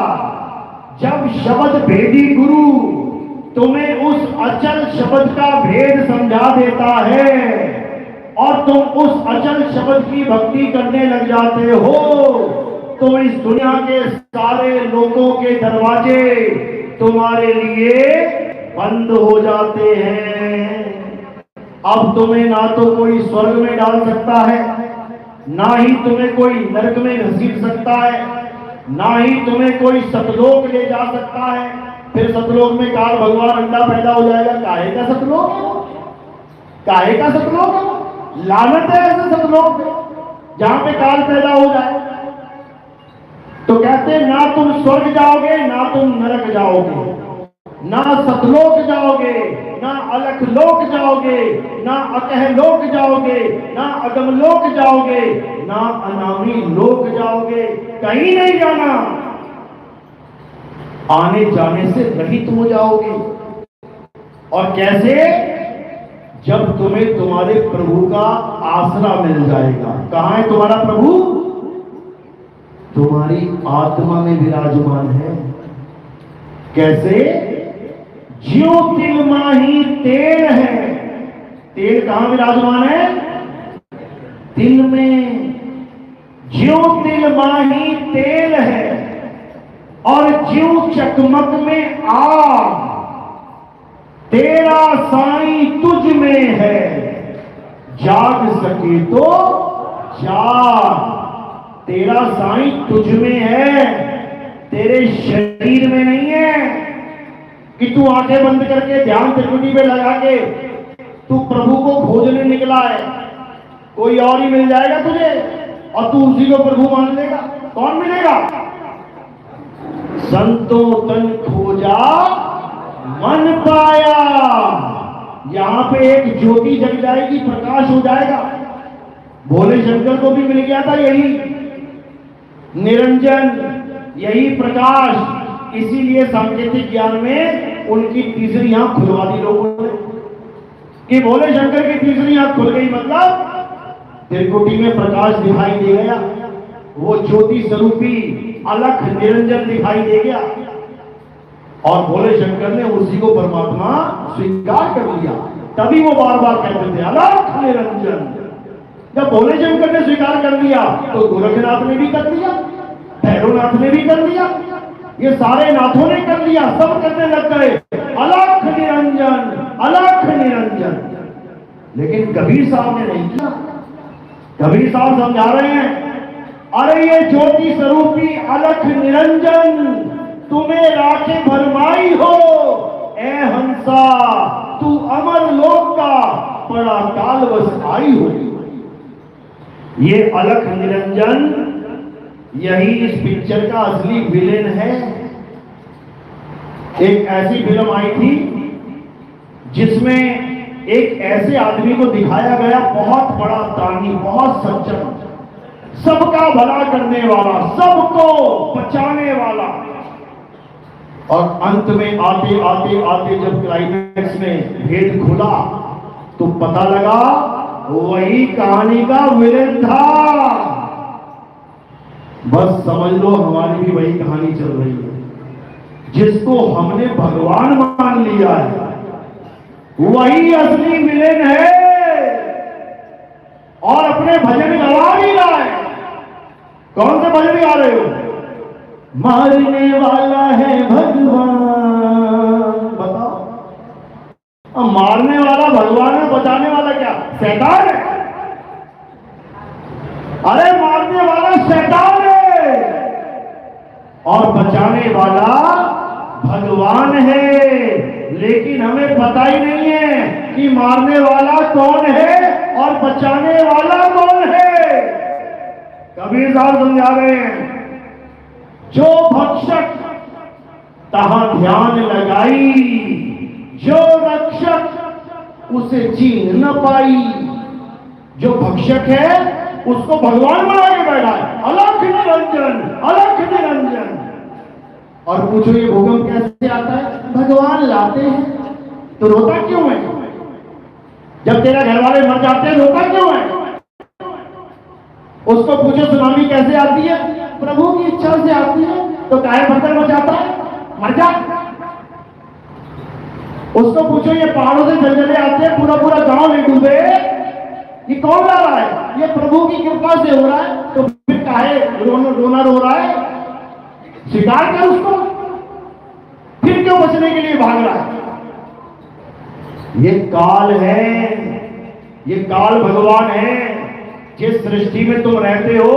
जब शब्द भेदी गुरु तुम्हें उस अचल शब्द का भेद समझा देता है और तुम उस अचल शब्द की भक्ति करने लग जाते हो, तो इस दुनिया के सारे लोगों के दरवाजे तुम्हारे लिए बंद हो जाते हैं। अब तुम्हें ना तो कोई स्वर्ग में डाल सकता है, ना ही तुम्हें कोई नरक में घसीट सकता है, ना ही तुम्हें कोई सतलोक ले जा सकता है। फिर सतलोक में काल भगवान अंडा पैदा हो जाएगा। काहे का सतलोक? काहे का सतलोक? लानत है ऐसे सतलोक जहां पे काल पैदा हो जाए। तो कहते ना तुम स्वर्ग जाओगे ना तुम नरक जाओगे, ना सतलोक जाओगे ना अलख लोक जाओगे, ना अकह लोक जाओगे, ना अगम लोक जाओगे, ना अनामी लोक जाओगे। कहीं नहीं जाना, आने जाने से रहित हो जाओगे। और कैसे? जब तुम्हें तुम्हारे प्रभु का आसरा मिल जाएगा। कहां है तुम्हारा प्रभु? तुम्हारी आत्मा में विराजमान है। कैसे? ज्यो तिल माही तेल है। तेल कहां विराजमान है? तिल में। ज्यो तिल माही तेल है और ज्यो चकमक में आग, तेरा साईं तुझ में है, जाग सके तो जाग। तेरा साईं तुझ में है, तेरे शरीर में नहीं है कि तू आंखें बंद करके ध्यान त्रिकुटी पे लगा के तू प्रभु को खोजने निकला है। कोई और ही मिल जाएगा तुझे और तू उसी को प्रभु मान लेगा। कौन मिलेगा? संतों तन खोजा मन पाया। यहां पे एक ज्योति जग जाएगी, प्रकाश हो जाएगा। भोले शंकर को भी मिल गया था यही निरंजन, यही प्रकाश। इसीलिए सांकेतिक ज्ञान में उनकी तीसरी आंख खुलवा दी लोगों ने कि भोले शंकर की तीसरी आंख खुल गई, मतलब त्रिकुटी में प्रकाश दिखाई दे गया, वो ज्योति स्वरूपी अलख निरंजन दिखाई दे गया और भोले शंकर ने उसी को परमात्मा स्वीकार कर लिया। तभी वो बार बार कहते थे अलख निरंजन। जब भोले शंकर ने स्वीकार कर लिया तो गोरखनाथ ने भी कर लिया, भैरवनाथ ने भी कर लिया, ये सारे नाथों ने कर लिया। सब करने लग गए अलख निरंजन, अलख निरंजन। लेकिन कबीर साहब ने नहीं किया। कबीर साहब समझा रहे हैं, अरे ये ज्योति स्वरूपी अलख निरंजन तुम्हें राखे भरमाई हो, ए हंसा तू अमर लोक का बड़ा काल बस आई हो। ये अलख निरंजन यही इस पिक्चर का असली विलेन है। एक ऐसी फिल्म आई थी जिसमें एक ऐसे आदमी को दिखाया गया, बहुत बड़ा दानी, बहुत सज्जन, सबका भला करने वाला, सबको बचाने वाला। और अंत में आते आते आते जब क्लाइमैक्स में भेद खुला तो पता लगा वही कहानी का विलेन था। बस समझ लो हमारी भी वही कहानी चल रही है। जिसको हमने भगवान मान लिया है वही असली विलेन है और अपने भजन गवा भी रहा है। कौन से भजन गा रहे हो? मारने वाला है भगवान। बताओ, अब मारने वाला भगवान है, बचाने वाला क्या शैतान है? अरे मारने वाला शैतान है और बचाने वाला भगवान है। लेकिन हमें पता ही नहीं है कि मारने वाला कौन है और बचाने वाला कौन है। कबीर साहब समझा रहे हैं, जो भक्षक तहां ध्यान लगाई, जो रक्षक उसे चीन न पाई। जो भक्षक है उसको भगवान बना के बैठा है, अलख निरंजन, अलख निरंजन। और पूछो ये भूकंप कैसे आता है? भगवान लाते हैं। तो रोता क्यों है? जब तेरा घर वाले मर जाते हैं रोता क्यों है? उसको पूछो सुनामी कैसे आती है? प्रभु की इच्छा से आती है। तो काहे पत्थर मर जाता है? मर जा। उसको पूछो ये पहाड़ों से जलजले आते हैं, पूरा पूरा गांव नहीं डूबे, ये कौन ला रहा है? ये प्रभु की कृपा से हो रहा है। तो फिर काहे रोना रो रहा है? स्वीकार कर उसको, फिर क्यों बचने के लिए भाग रहा है? ये काल है, ये काल भगवान है। जिस सृष्टि में तुम रहते हो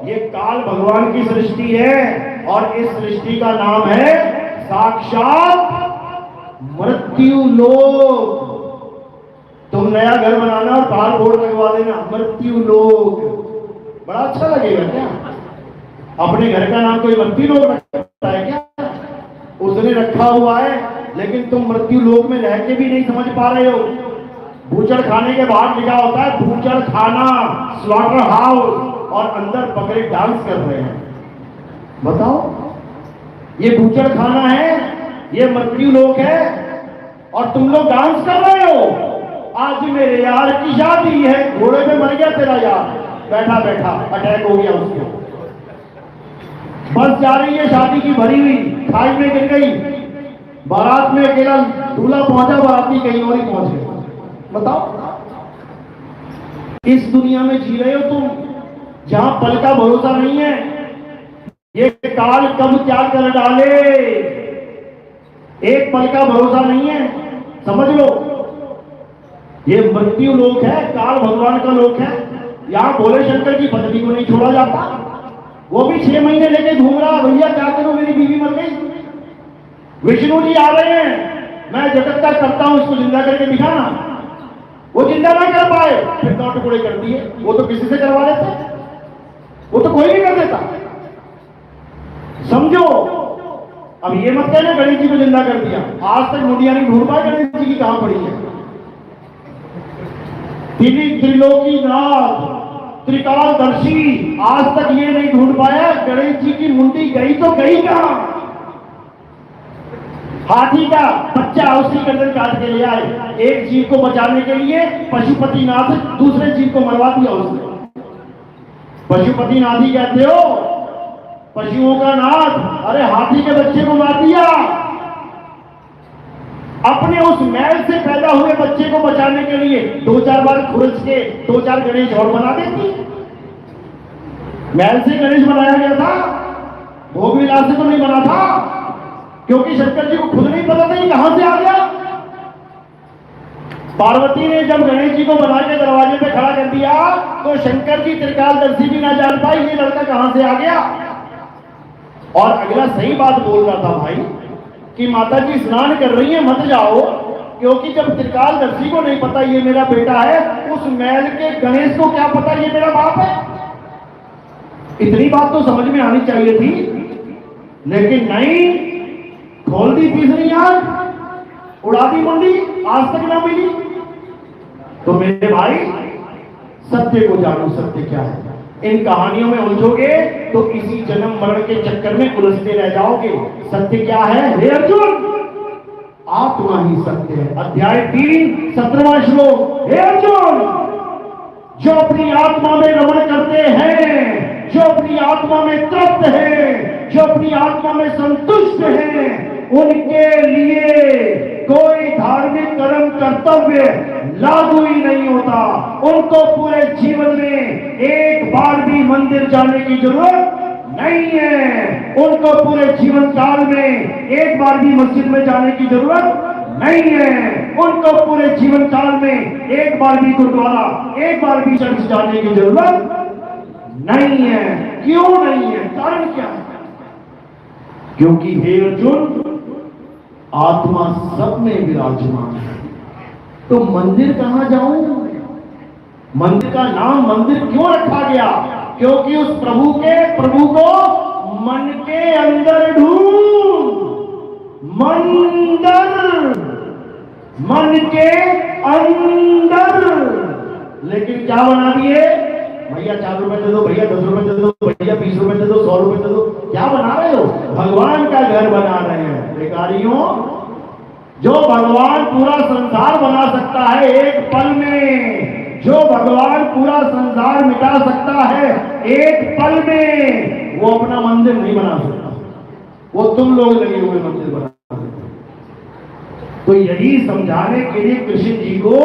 ये काल भगवान की सृष्टि है और इस सृष्टि का नाम है साक्षात मृत्यु लोक। तुम नया घर बनाना और बाहर बोर्ड लगवा देना मृत्यु लोक, बड़ा अच्छा लगेगा क्या? अपने घर का नाम कोई मृत्यु लोक रखता है क्या? उसने रखा हुआ है, लेकिन तुम मृत्यु लोक में रह के भी नहीं समझ पा रहे हो। बूचड़ खाने के बाहर लिखा होता है बूचड़ खाना, स्लॉटर हाउस, और अंदर बकरे डांस कर रहे हैं। बताओ, ये बूचड़ खाना है, ये मृत्यु लोक है और तुम लोग डांस कर रहे हो। आज मेरे यार की शादी है, घोड़े में मर गया तेरा यार, बैठा बैठा अटैक हो गया उसको। बस जा रही है शादी की भरी हुई, खाई में गिर गई, बारात में अकेला दूल्हा पहुंचा, बाराती कहीं और ही पहुंच गए। बताओ, इस दुनिया में जी रहे हो तुम जहां पल का भरोसा नहीं है। ये काल कब क्या कर डाले, एक पल का भरोसा नहीं है, समझ लो। ये मृत्यु लोक है, काल भगवान का लोक है। यहां भोले शंकर की पत्नी को नहीं छोड़ा जाता, वो भी 6 महीने लेके घूम रहा, भैया क्या करूं मेरी बीवी मर गई। विष्णु जी आ रहे हैं, मैं जगत का करता हूं, इसको जिंदा करके दिखाना। वो जिंदा ना कर पाए, फिर 9 टुकड़े कर दिए। वो तो किसी से करवा लेते, वो तो कोई नहीं कर देता। समझो, अब ये मत कहना गणेश जी को जिंदा कर दिया। आज तक मुंडिया नहीं ढूंढ पाए गणेश जी की कहां पड़ी है। त्रिलोकीनाथ त्रिकालदर्शी आज तक ये नहीं ढूंढ पाया गणेश जी की मुंडी गई तो गई कहां। हाथी का बच्चा उसी गर्दन काट के ले आए, एक जीव को बचाने के लिए पशुपतिनाथ दूसरे जीव को मरवा दिया उसने। पशुपतिनाथ ही कहते हो, पशुओं का नाथ। अरे हाथी के बच्चे को मार दिया। अपने उस मैल से पैदा हुए बच्चे को बचाने के लिए 2-4 बार खुरच के 2-4 गणेश और बना देती। मैल से गणेश बनाया गया था, भोग विलास से तो नहीं बना था, क्योंकि शंकर जी को खुद नहीं पता था ये कहां से आ गया। पार्वती ने जब गणेश जी को बना के दरवाजे पे खड़ा कर दिया तो शंकर जी त्रिकालदर्शी भी ना जान पाई ये लड़का कहां से आ गया। और अगला सही बात बोल रहा था भाई कि माता जी स्नान कर रही है, मत जाओ, क्योंकि जब त्रिकालदर्शी को नहीं पता ये मेरा बेटा है, उस मैल के गणेश को क्या पता ये मेरा बाप है। इतनी बात तो समझ में आनी चाहिए थी, लेकिन नहीं, खोल दी तीसरी आंख, उड़ा दी मुंडी, आज तक ना मिली। तो मेरे भाई सत्य को जानो, सत्य क्या है। इन कहानियों में उलझोगे तो इसी जन्म मरण के चक्कर में उलझते रह जाओगे। सत्य क्या है हे अर्जुन? आत्मा ही सत्य है। अध्याय 3 17वां श्लोक। हे अर्जुन, जो अपनी आत्मा में रमण करते हैं, जो अपनी आत्मा में तृप्त है, जो अपनी आत्मा में संतुष्ट है, उनके लिए कोई धार्मिक कर्म कर्तव्य लागू ही नहीं होता। उनको पूरे जीवन में एक बार भी मंदिर जाने की जरूरत नहीं है। उनको पूरे जीवन काल में एक बार भी मस्जिद में जाने की जरूरत नहीं है। उनको पूरे जीवन काल में एक बार भी गुरुद्वारा, एक बार भी चर्च जाने की जरूरत नहीं है। क्यों नहीं है? कारण क्या है? क्योंकि हे अर्जुन, आत्मा सब में विराजमान है। तो मंदिर कहां जाऊं? मंदिर का नाम मंदिर क्यों रखा गया? क्योंकि उस प्रभु को मन के अंदर ढूंढ। मंदिर मन के अंदर। लेकिन क्या बना दिए? भैया 4 रुपए दे दो, भैया 10 रुपए दे दो, भैया 20 रुपए दे दो, 100 रुपए दे दो। क्या बना रहे हो? भगवान का घर बना रहे हैं। बेकारियों, जो भगवान पूरा संसार बना सकता है एक पल में, जो भगवान पूरा संसार मिटा सकता है एक पल में, वो अपना मंदिर नहीं बना सकता। वो तुम लोग लगे हुए मंदिर बना। तो यही समझाने के लिए कृष्ण जी को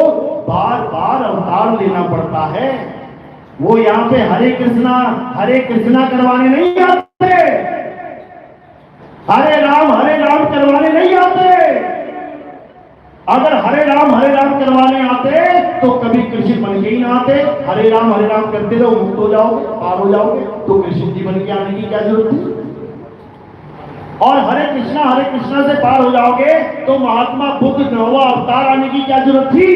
बार बार अवतार लेना पड़ता है। वो यहां पे हरे कृष्णा करवाने नहीं आते, हरे राम करवाने नहीं आते। अगर हरे राम करवाने आते तो कभी कृष्ण बन के ही ना आते। हरे राम करते रहो, मुक्त हो जाओगे, पार हो जाओगे। तो कृष्ण जी बन के आने की क्या जरूरत थी? और हरे कृष्णा से पार हो जाओगे तो महात्मा बुद्ध 9वां अवतार आने की क्या जरूरत थी?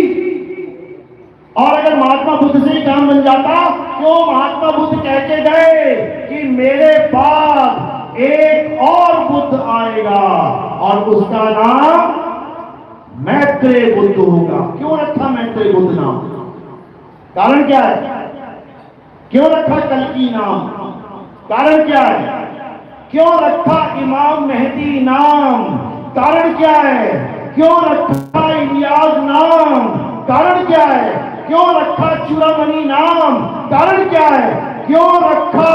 और अगर महात्मा बुद्ध से ही काम बन जाता, क्यों महात्मा बुद्ध कहते गए कि मेरे बाद एक और बुद्ध आएगा और उसका नाम मैत्रेय बुद्ध होगा। क्यों रखा मैत्रेय बुद्ध नाम? कारण क्या है? क्यों रखा कल्कि नाम? कारण क्या है? क्यों रखा इमाम मेहदी नाम? कारण क्या है? क्यों रखा इलियास नाम? कारण क्या है? क्यों रखा चूड़ामणि नाम? कारण क्या है? क्यों रखा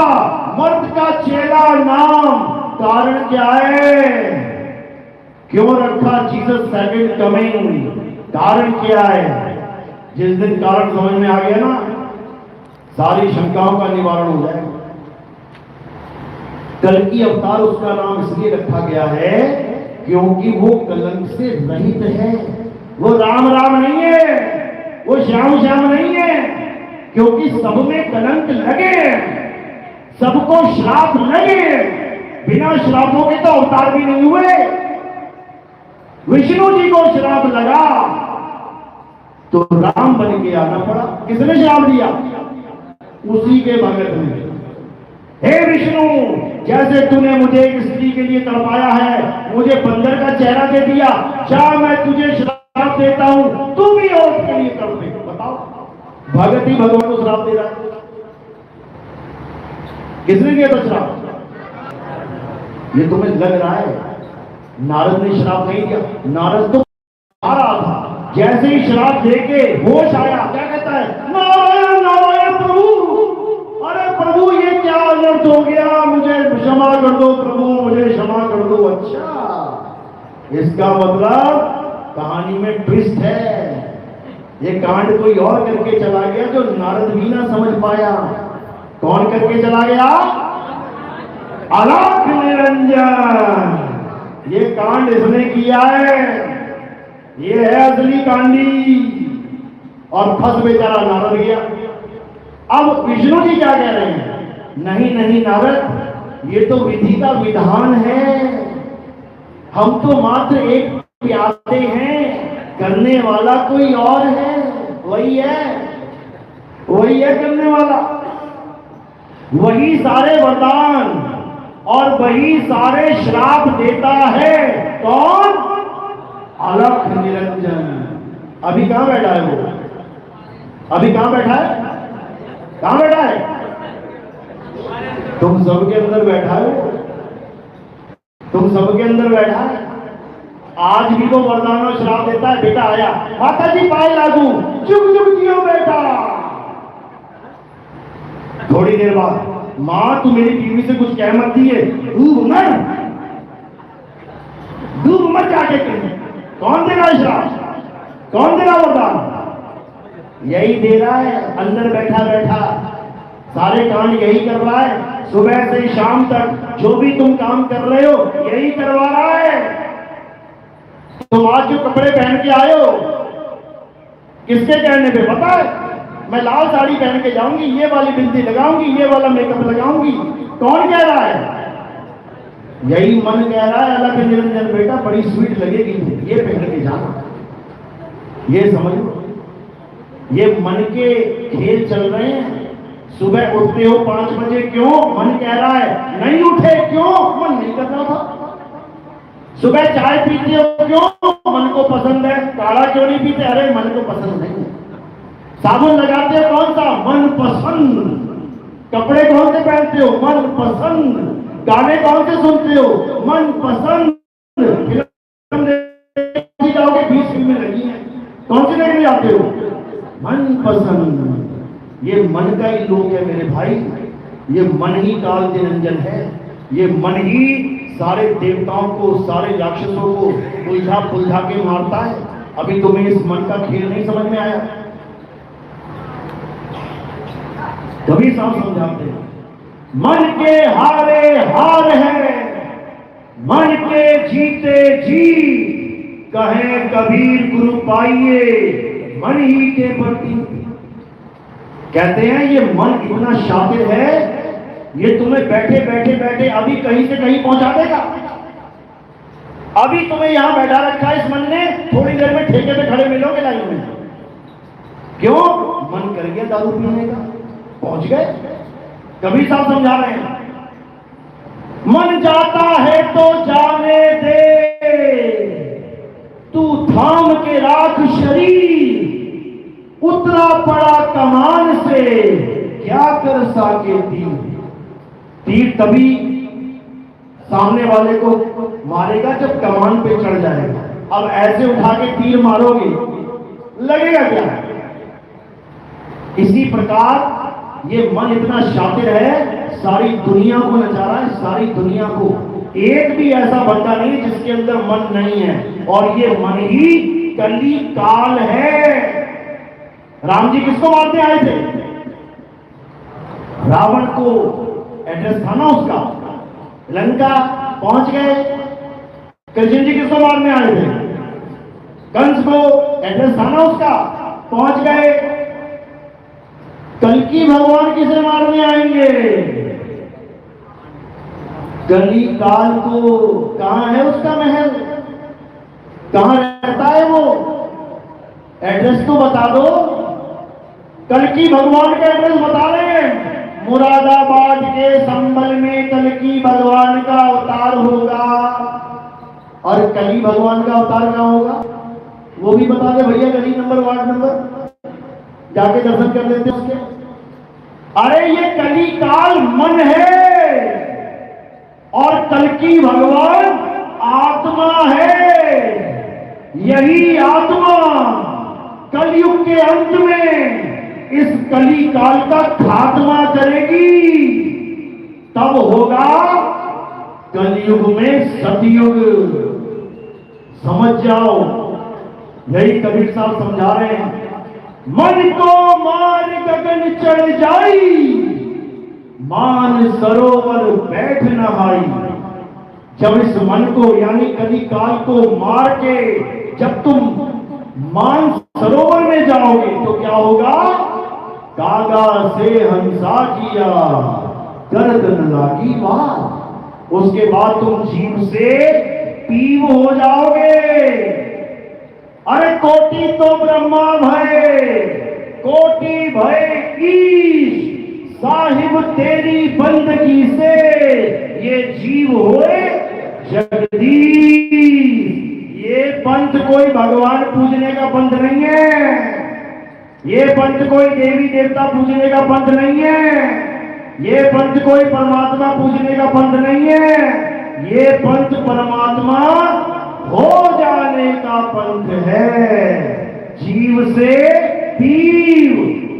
मर्द का चेला नाम? कारण क्या है? क्यों रखा जीसस सेकंड कमिंग? कारण क्या है? जिस दिन कारण समझ में आ गया ना, सारी शंकाओं का निवारण हो जाएगा। कल्कि अवतार उसका नाम इसलिए रखा गया है क्योंकि वो कलंक से रहित है। वो राम नहीं है, वो श्याम नहीं है, क्योंकि सब में कलंक लगे हैं। सबको श्राप लगे, बिना श्रापों के तो अवतार भी नहीं हुए। विष्णु जी को श्राप लगा तो राम बन के आना पड़ा। किसने श्राप दिया? उसी के भगत ने। हे विष्णु, जैसे तूने मुझे एक स्त्री के लिए तड़पाया है, मुझे बंदर का चेहरा दे दिया, जा मैं तुझे श्राप देता हूं, तू भी और के लिए तड़पे। बताओ, भगत ही भगवान को श्राप दे रहा है। किसने दिया था श्राप? ये तुम्हें लग रहा है नारद ने श्राप नहीं दिया। नारद तो आ रहा था, जैसे ही श्राप देके होश आया, क्या कहता है? नारायण नारायण प्रभु, अरे प्रभु ये क्या अनर्थ हो गया, मुझे क्षमा कर दो प्रभु, मुझे क्षमा कर दो। अच्छा, इसका मतलब कहानी में ट्विस्ट है। ये कांड कोई और करके चला गया जो नारद भी ना समझ पाया। कौन करके चला गया? अलख निरंजन। ये कांड इसने किया है, ये है असली कांडी। और फंस बेचारा नारद गया। अब विष्णु जी क्या कह रहे हैं? नहीं नहीं नारद, ये तो विधि का विधान है, हम तो मात्र एक प्यासे हैं, करने वाला कोई और है। वही है करने वाला, वही सारे वरदान और वही सारे श्राप देता है। कौन? अलख निरंजन। अभी कहां बैठा है वो? अभी कहां बैठा है? कहां बैठा है? तुम सबके अंदर बैठा है, तुम सबके अंदर बैठा है। आज भी वो वरदान और श्राप देता है। बेटा आया, माता जी पाए लागू, चुप चुप जियो बेटा। थोड़ी देर बाद, मां तू मेरी बीवी से कुछ कह मत दिए, डूब मत जाके कहीं। कौन देगा श्राप? कौन देगा वरदान? यही दे रहा है, अंदर बैठा बैठा सारे कांड यही कर रहा है। सुबह से शाम तक जो भी तुम काम कर रहे हो यही करवा रहा है। तुम आज जो कपड़े पहन के आए हो, किसके कहने पे पता है? मैं लाल साड़ी पहन के जाऊंगी, ये वाली बिंदी लगाऊंगी, ये वाला मेकअप लगाऊंगी। कौन कह रहा है? यही मन कह रहा है, अलख निरंजन बेटा बड़ी स्वीट लगेगी, ये पहन के जाना। ये समझो, ये मन के खेल चल रहे हैं। सुबह उठते हो 5 बजे, क्यों? मन कह रहा है। नहीं उठे, क्यों? मन नहीं कर रहा था। सुबह चाय पीते हो, क्यों? मन को पसंद है। काढ़ा क्यों नहीं पीते? अरे मन को पसंद नहीं। साबुन लगाते हो कौन सा? मन पसंद। कपड़े कौन से पहनते हो? मन पसंद। गाने कौन से सुनते हो? मन पसंद। फिल्म देखने जाओगे, 20 फिल्में लगी हैं, कौन सी देखने जाते हो? मन पसंद। ये मन का ही लोग है मेरे भाई। ये मन ही काल निरंजन है। ये मन ही सारे देवताओं को, सारे राक्षसों को उलझा पुलझा के मारता है। अभी तुम्हें इस मन का खेल नहीं समझ में आया? कभी साहब समझाते हैं, मन के हारे हार है, मन के जीते जी, कहे कबीर गुरु पाइए मन ही के प्रति। कहते हैं ये मन इतना शातिर है, ये तुम्हें बैठे बैठे बैठे अभी कहीं से कहीं पहुंचा देगा। अभी तुम्हें यहां बैठा रखा है इस मन ने, थोड़ी देर में ठेके पे खड़े मिलोगे लाइन में। क्यों? मन कर गया दारू पीने का, पहुंच गए। कबीर साहब समझा रहे हैं, मन जाता है तो जाने दे, तू थाम के राख शरीर, उतरा पड़ा कमान से, क्या कर साके तीर। तीर तभी सामने वाले को मारेगा जब कमान पे चढ़ जाएगा। अब ऐसे उठा के तीर मारोगे, लगेगा क्या? इसी प्रकार ये मन इतना शातिर है, सारी दुनिया को नचा रहा है, सारी दुनिया को। एक भी ऐसा बंदा नहीं जिसके अंदर मन नहीं है, और ये मन ही कली काल है। राम जी किसको मारने आए थे? रावण को एड्रेस था ना उसका, लंका पहुंच गए। कृष्ण जी किसको मारने आए थे? कंस को एड्रेस था ना उसका, पहुंच गए। कल्कि भगवान किसे मारने आएंगे? कली काल को कहां है उसका महल, कहां रहता है वो, एड्रेस तो बता दो। कल्कि भगवान का एड्रेस बता रहे हैं, मुरादाबाद के संभल में कल्कि भगवान का अवतार होगा। और कली भगवान का अवतार कहां होगा वो भी बता दे भैया। गली नंबर, वार्ड नंबर, जाके दर्शन कर लेते उसके। अरे ये कली काल मन है और कल्कि भगवान आत्मा है। यही आत्मा कलयुग के अंत में इस कली काल का खात्मा करेगी, तब होगा कलयुग में सतयुग। समझ जाओ, यही कबीर साहब समझा रहे हैं। मन को मार गगन चढ़ जाई, मान सरोवर बैठ नहाई। जब इस मन को यानी कली काल को मार के जब तुम मान सरोवर में जाओगे तो क्या होगा, कागा से हंसा किया गर्दन लागी बात। उसके बाद तुम जीव से पीव हो जाओगे। अरे कोटि तो ब्रह्मा भय, कोटि भय ईश, साहिब तेरी बंदगी से ये जीव होए जगदीश। ये पंथ कोई भगवान पूजने का पंथ नहीं है, ये पंथ कोई देवी देवता पूजने का पंथ नहीं है, ये पंथ कोई परमात्मा पूजने का पंथ नहीं है। ये पंथ परमात्मा हो जाने का पंथ है। जीव से पीव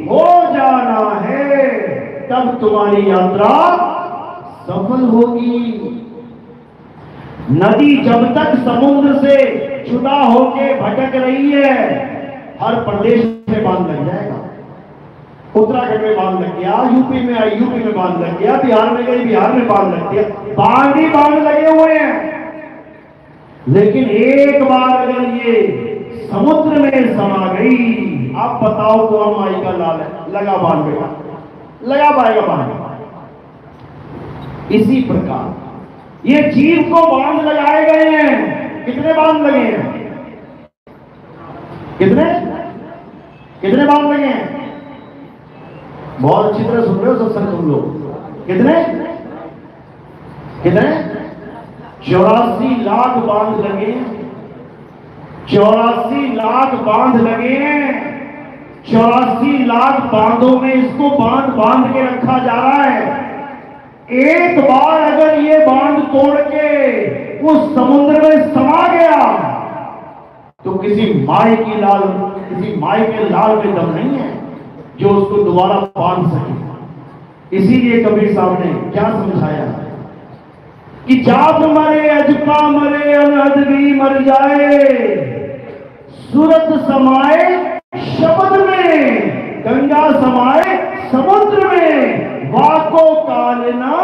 हो जाना है, तब तुम्हारी यात्रा सफल होगी। नदी जब तक समुद्र से जुदा होके भटक रही है, हर प्रदेश में बांध लग जाएगा। उत्तराखंड में बांध लग गया, यूपी में आई, यूपी में बांध लग गया, बिहार में गई, बिहार में बांध लग गया। बांध ही बांध लगे हुए हैं। लेकिन एक बार अगर ये समुद्र में समा गई, आप बताओ कौन माई का लाल है, लगा बांध बेटा, लगा पाएगा बांध। इसी प्रकार ये जीव को बांध लगाए गए हैं। कितने बांध लगे हैं, कितने कितने बांध लगे हैं? बहुत अच्छी तरह सुन रहे हो सब सर तुम लोग। कितने कितने 84 लाख बांध लगे, 84 लाख बांध लगे। 84 लाख बांधों में इसको बांध बांध के रखा जा रहा है। एक बार अगर ये बांध तोड़ के उस समुद्र में समा गया तो किसी माई की लाल, किसी माई के लाल में दम नहीं है जो उसको दोबारा बांध सके। इसीलिए कबीर साहब ने क्या समझाया कि जाप मरे अजपा मरे अनहद भी मर जाए, सूरत समाए शब्द में, गंगा समाए समुद्र में, वाको काल ना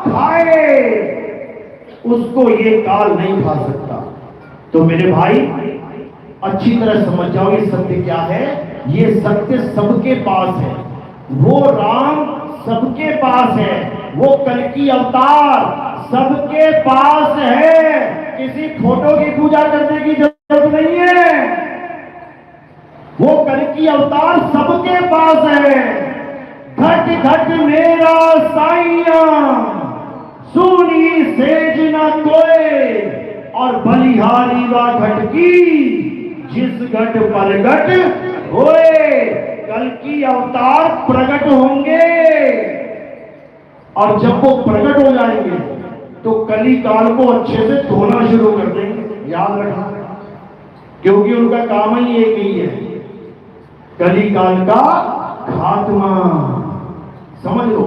खाए। उसको ये काल नहीं खा सकता। तो मेरे भाई अच्छी तरह समझ जाओ ये सत्य क्या है। ये सत्य सबके पास है, वो राम सबके पास है, वो कल्कि अवतार सबके पास है। किसी फोटो की पूजा करने की जरूरत नहीं है, वो कल्कि अवतार सबके पास है। घट घट मेरा साइया सुनी सेज न कोई, और बलिहारी वा घट की जिस घट प्रगट होए। कल्कि अवतार प्रकट होंगे और जब वो प्रकट हो जाएंगे तो कली काल को अच्छे से धोना शुरू कर देंगे। याद रखना, क्योंकि उनका काम ही एक ही है, कली काल का खात्मा। समझ लो।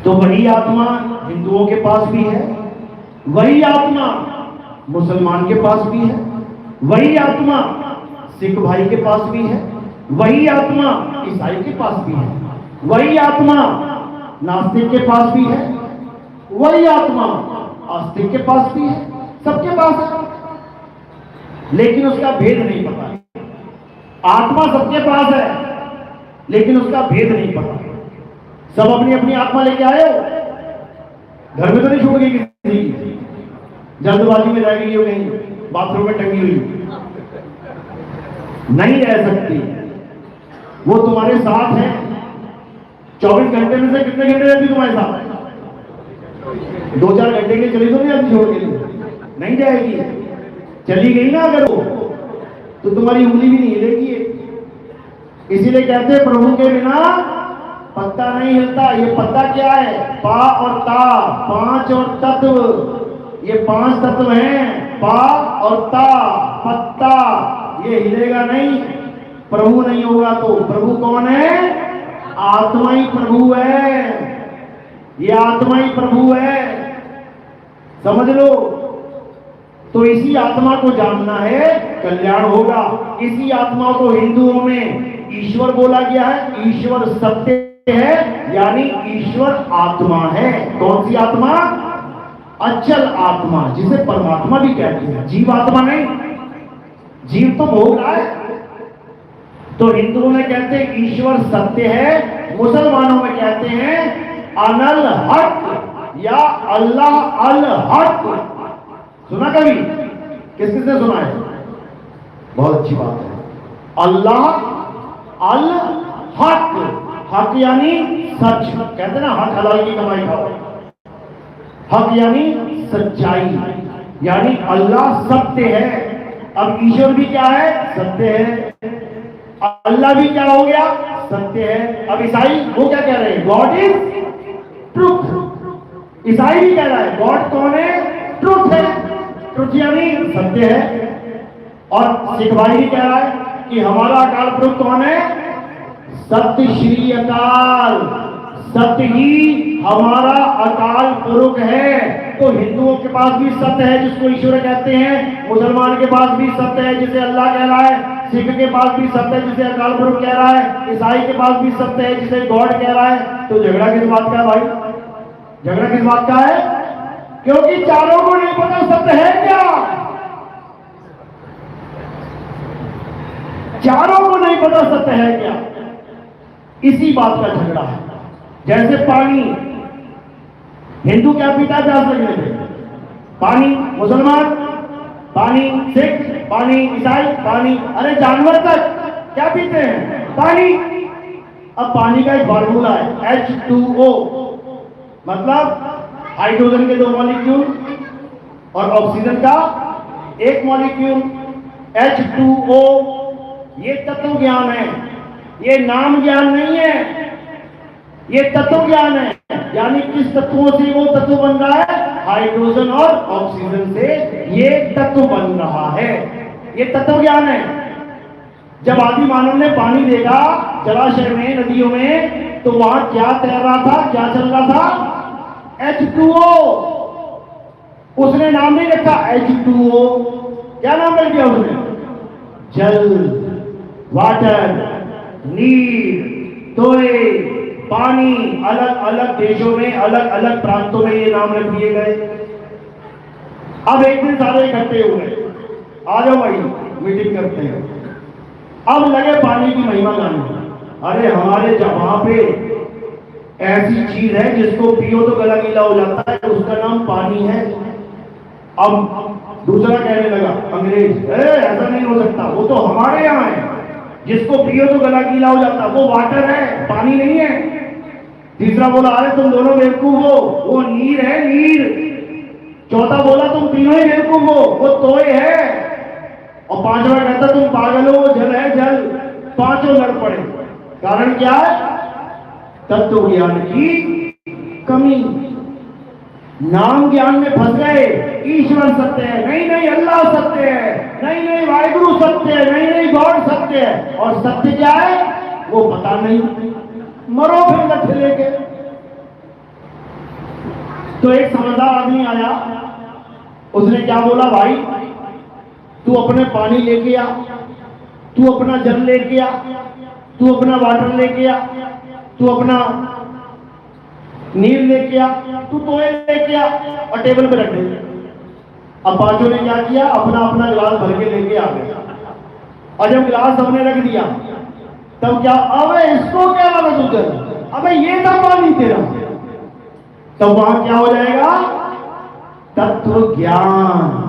तो वही आत्मा हिंदुओं के पास भी है, वही आत्मा मुसलमान के पास भी है, वही आत्मा सिख भाई के पास भी है, वही आत्मा ईसाई के पास भी है, वही आत्मा नास्तिक के पास भी है, वही आत्मा आस्तिक के पास भी है, सबके पास है। लेकिन उसका भेद नहीं पता। आत्मा सबके पास है लेकिन उसका भेद नहीं पता। सब अपनी अपनी आत्मा लेके आए हो, घर में तो नहीं छूट गई किसी की, जल्दबाजी में रह गई हो कहीं बाथरूम में टंगी हुई, नहीं रह सकती। वो तुम्हारे साथ है। 24 घंटे में से कितने घंटे रहती तुम्हारे साथ? 2-4 घंटे के चली तो नहीं आती छोड़ के लिए, नहीं जाएगी। चली गई ना अगर वो, तो तुम्हारी उंगली भी नहीं हिलेगी। इसीलिए कहते हैं प्रभु के बिना पत्ता नहीं हिलता। ये पत्ता क्या है? पा और ता, 5 और तत्व। ये 5 तत्व हैं, पा और ता, पत्ता। ये हिलेगा नहीं, प्रभु नहीं होगा। तो प्रभु कौन है? आत्मा ही प्रभु है। ये आत्मा ही प्रभु है, समझ लो। तो इसी आत्मा को जानना है, कल्याण होगा। इसी आत्मा को हिंदुओं में ईश्वर बोला गया है। ईश्वर सत्य है, यानी ईश्वर आत्मा है। कौन सी आत्मा? अचल आत्मा, जिसे परमात्मा भी कहते हैं। जीव आत्मा नहीं, जीव तो भोग रहा है। तो हिंदुओं में कहते हैं ईश्वर सत्य है, मुसलमानों में कहते हैं अनल हक या अल्लाह अल हक। सुना कभी? किस किसने सुना है? बहुत अच्छी बात है। अल्लाह अल हक, हक यानी सच। कहते ना हक हलाल की कमाई खाओ। हक यानी सच्चाई, यानी अल्लाह सत्य है। अब ईश्वर भी क्या है? सत्य है। अल्लाह भी क्या हो गया? सत्य है। अब ईसाई वो क्या कह रहे हैं? God is truth. ईसाई भी कह रहा है गॉड कौन है? ट्रुथ है। ट्रुथ यानी सत्य है। और सिख भाई भी कह रहा है कि हमारा अकाल पुरुष कौन है? सत्य श्री अकाल। सत्य ही हमारा अकाल पुरुष है। तो हिंदुओं के पास भी सत्य है, जिसको ईश्वर कहते हैं। मुसलमान के पास भी सत्य है, जिसे अल्लाह कह रहा है। सिख के पास भी सत्य है, जिसे अकाल पुरुष कह रहा है। ईसाई के पास भी सत्य है, जिसे गॉड कह रहा है। तो झगड़ा किस बात का है भाई? झगड़ा किस बात का है? क्योंकि चारों को नहीं पता सत्य है क्या। चारों को नहीं पता सत्य है क्या, इसी बात का झगड़ा है। जैसे पानी, हिंदू क्या पीता है प्यास लगने पे? पानी। मुसलमान पानी, सिख पानी, ईसाई पानी, अरे जानवर तक क्या पीते हैं? पानी। अब पानी का एक फार्मूला है H2O, मतलब हाइड्रोजन के 2 मॉलिक्यूल और ऑक्सीजन का 1 मॉलिक्यूल। H2O ये तत्व ज्ञान है, ये नाम ज्ञान नहीं है, ये तत्व ज्ञान है। यानी किस तत्वों से वो तत्व बन रहा है? हाइड्रोजन और ऑक्सीजन से ये तत्व बन रहा है। ये तत्व ज्ञान है। जब आदि मानव ने पानी देखा जलाशय में, नदियों में, तो वहां क्या तैर रहा था, क्या चल रहा था? H2O। उसने नाम नहीं रखा H2O, क्या नाम रख दिया उसने? जल, वाटर, नीर, तोय, पानी। अलग अलग देशों में, अलग अलग प्रांतों में ये नाम रख दिए गए। अब एक दिन सारे इकट्ठे हुए, आ जाओ भाई मीटिंग करते हैं। अब लगे पानी की महिमा गाने। अरे हमारे वहां पे ऐसी चीज है जिसको पियो तो गला गीला हो जाता है, उसका नाम पानी है। अब दूसरा कहने लगा अंग्रेज, ऐसा नहीं हो सकता, वो तो हमारे यहाँ है, जिसको पियो तो गला गीला हो जाता, वो वाटर है, पानी नहीं है। तीसरा बोला अरे तुम दोनों बेवकूफ हो, वो नीर है, नीर। चौथा बोला तुम तीनों ही बेवकूफ हो, वो तोय है। और पांचवा कहता तुम पागल हो, वो जल है, जल। पांचों लड़ पड़े। कारण क्या है? तत्व ज्ञान की कमी। नाम ज्ञान में फंस गए। ईश्वर सत्य है, नहीं नहीं अल्लाह सत्य है, नहीं नहीं वाहिगुरु सत्य है, नहीं नहीं गॉड सत्य है। और सत्य क्या है वो पता नहीं। मरो फिर लठ लेके। तो एक समझदार आदमी आया, उसने क्या बोला, भाई तू अपने पानी लेके आ, तू अपना जल लेके आ, तू अपना वाटर लेके आ, तू अपना नीर लेके आ, तू तोय लेके आ और टेबल पे रख दे। अब पांचों ने क्या किया? अपना अपना गिलास भर के लेके आ गए। और जब गिलास हमने रख दिया तब क्या, अबे इसको क्या लगा तुझे? अबे ये था पानी तेरा। तो वहां क्या हो जाएगा? तत्व ज्ञान।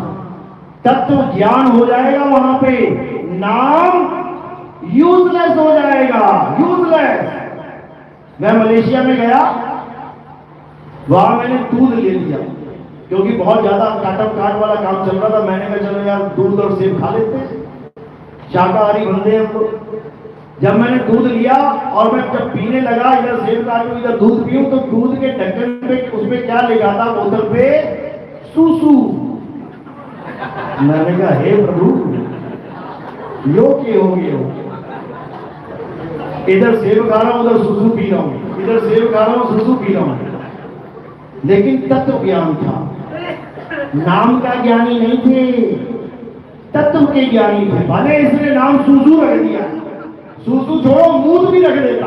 तत्व ज्ञान हो जाएगा वहां पे, नाम यूजलेस हो जाएगा, यूजलेस। मैं मलेशिया में गया, वहां मैंने दूध ले लिया क्योंकि बहुत ज्यादा काटम काट वाला काम चल रहा था। मैंने कहा चलो यार दूध और सेब खा लेते हैं, शाकाहारी बंदे हैं हम लोग। जब मैंने दूध लिया और मैं जब पीने लगा, इधर सेब काटूं इधर दूध पीऊं, तो दूध के ढक्कन पे उसमें क्या लिखा था बोतल पे? सूसू। मैंने कहा हे प्रभु, यो के हो गए हो? इधर सेब खा रहा हूं उधर सूसू पी रहा हूं, इधर सेब खा रहा हूं सूसू पी रहा हूं। लेकिन तत्व ज्ञान था, नाम का ज्ञानी नहीं थे, तत्व के ज्ञानी थे। भले इसने नाम सूसू रख दिया, सूसू छोड़ो मूत भी रख देता,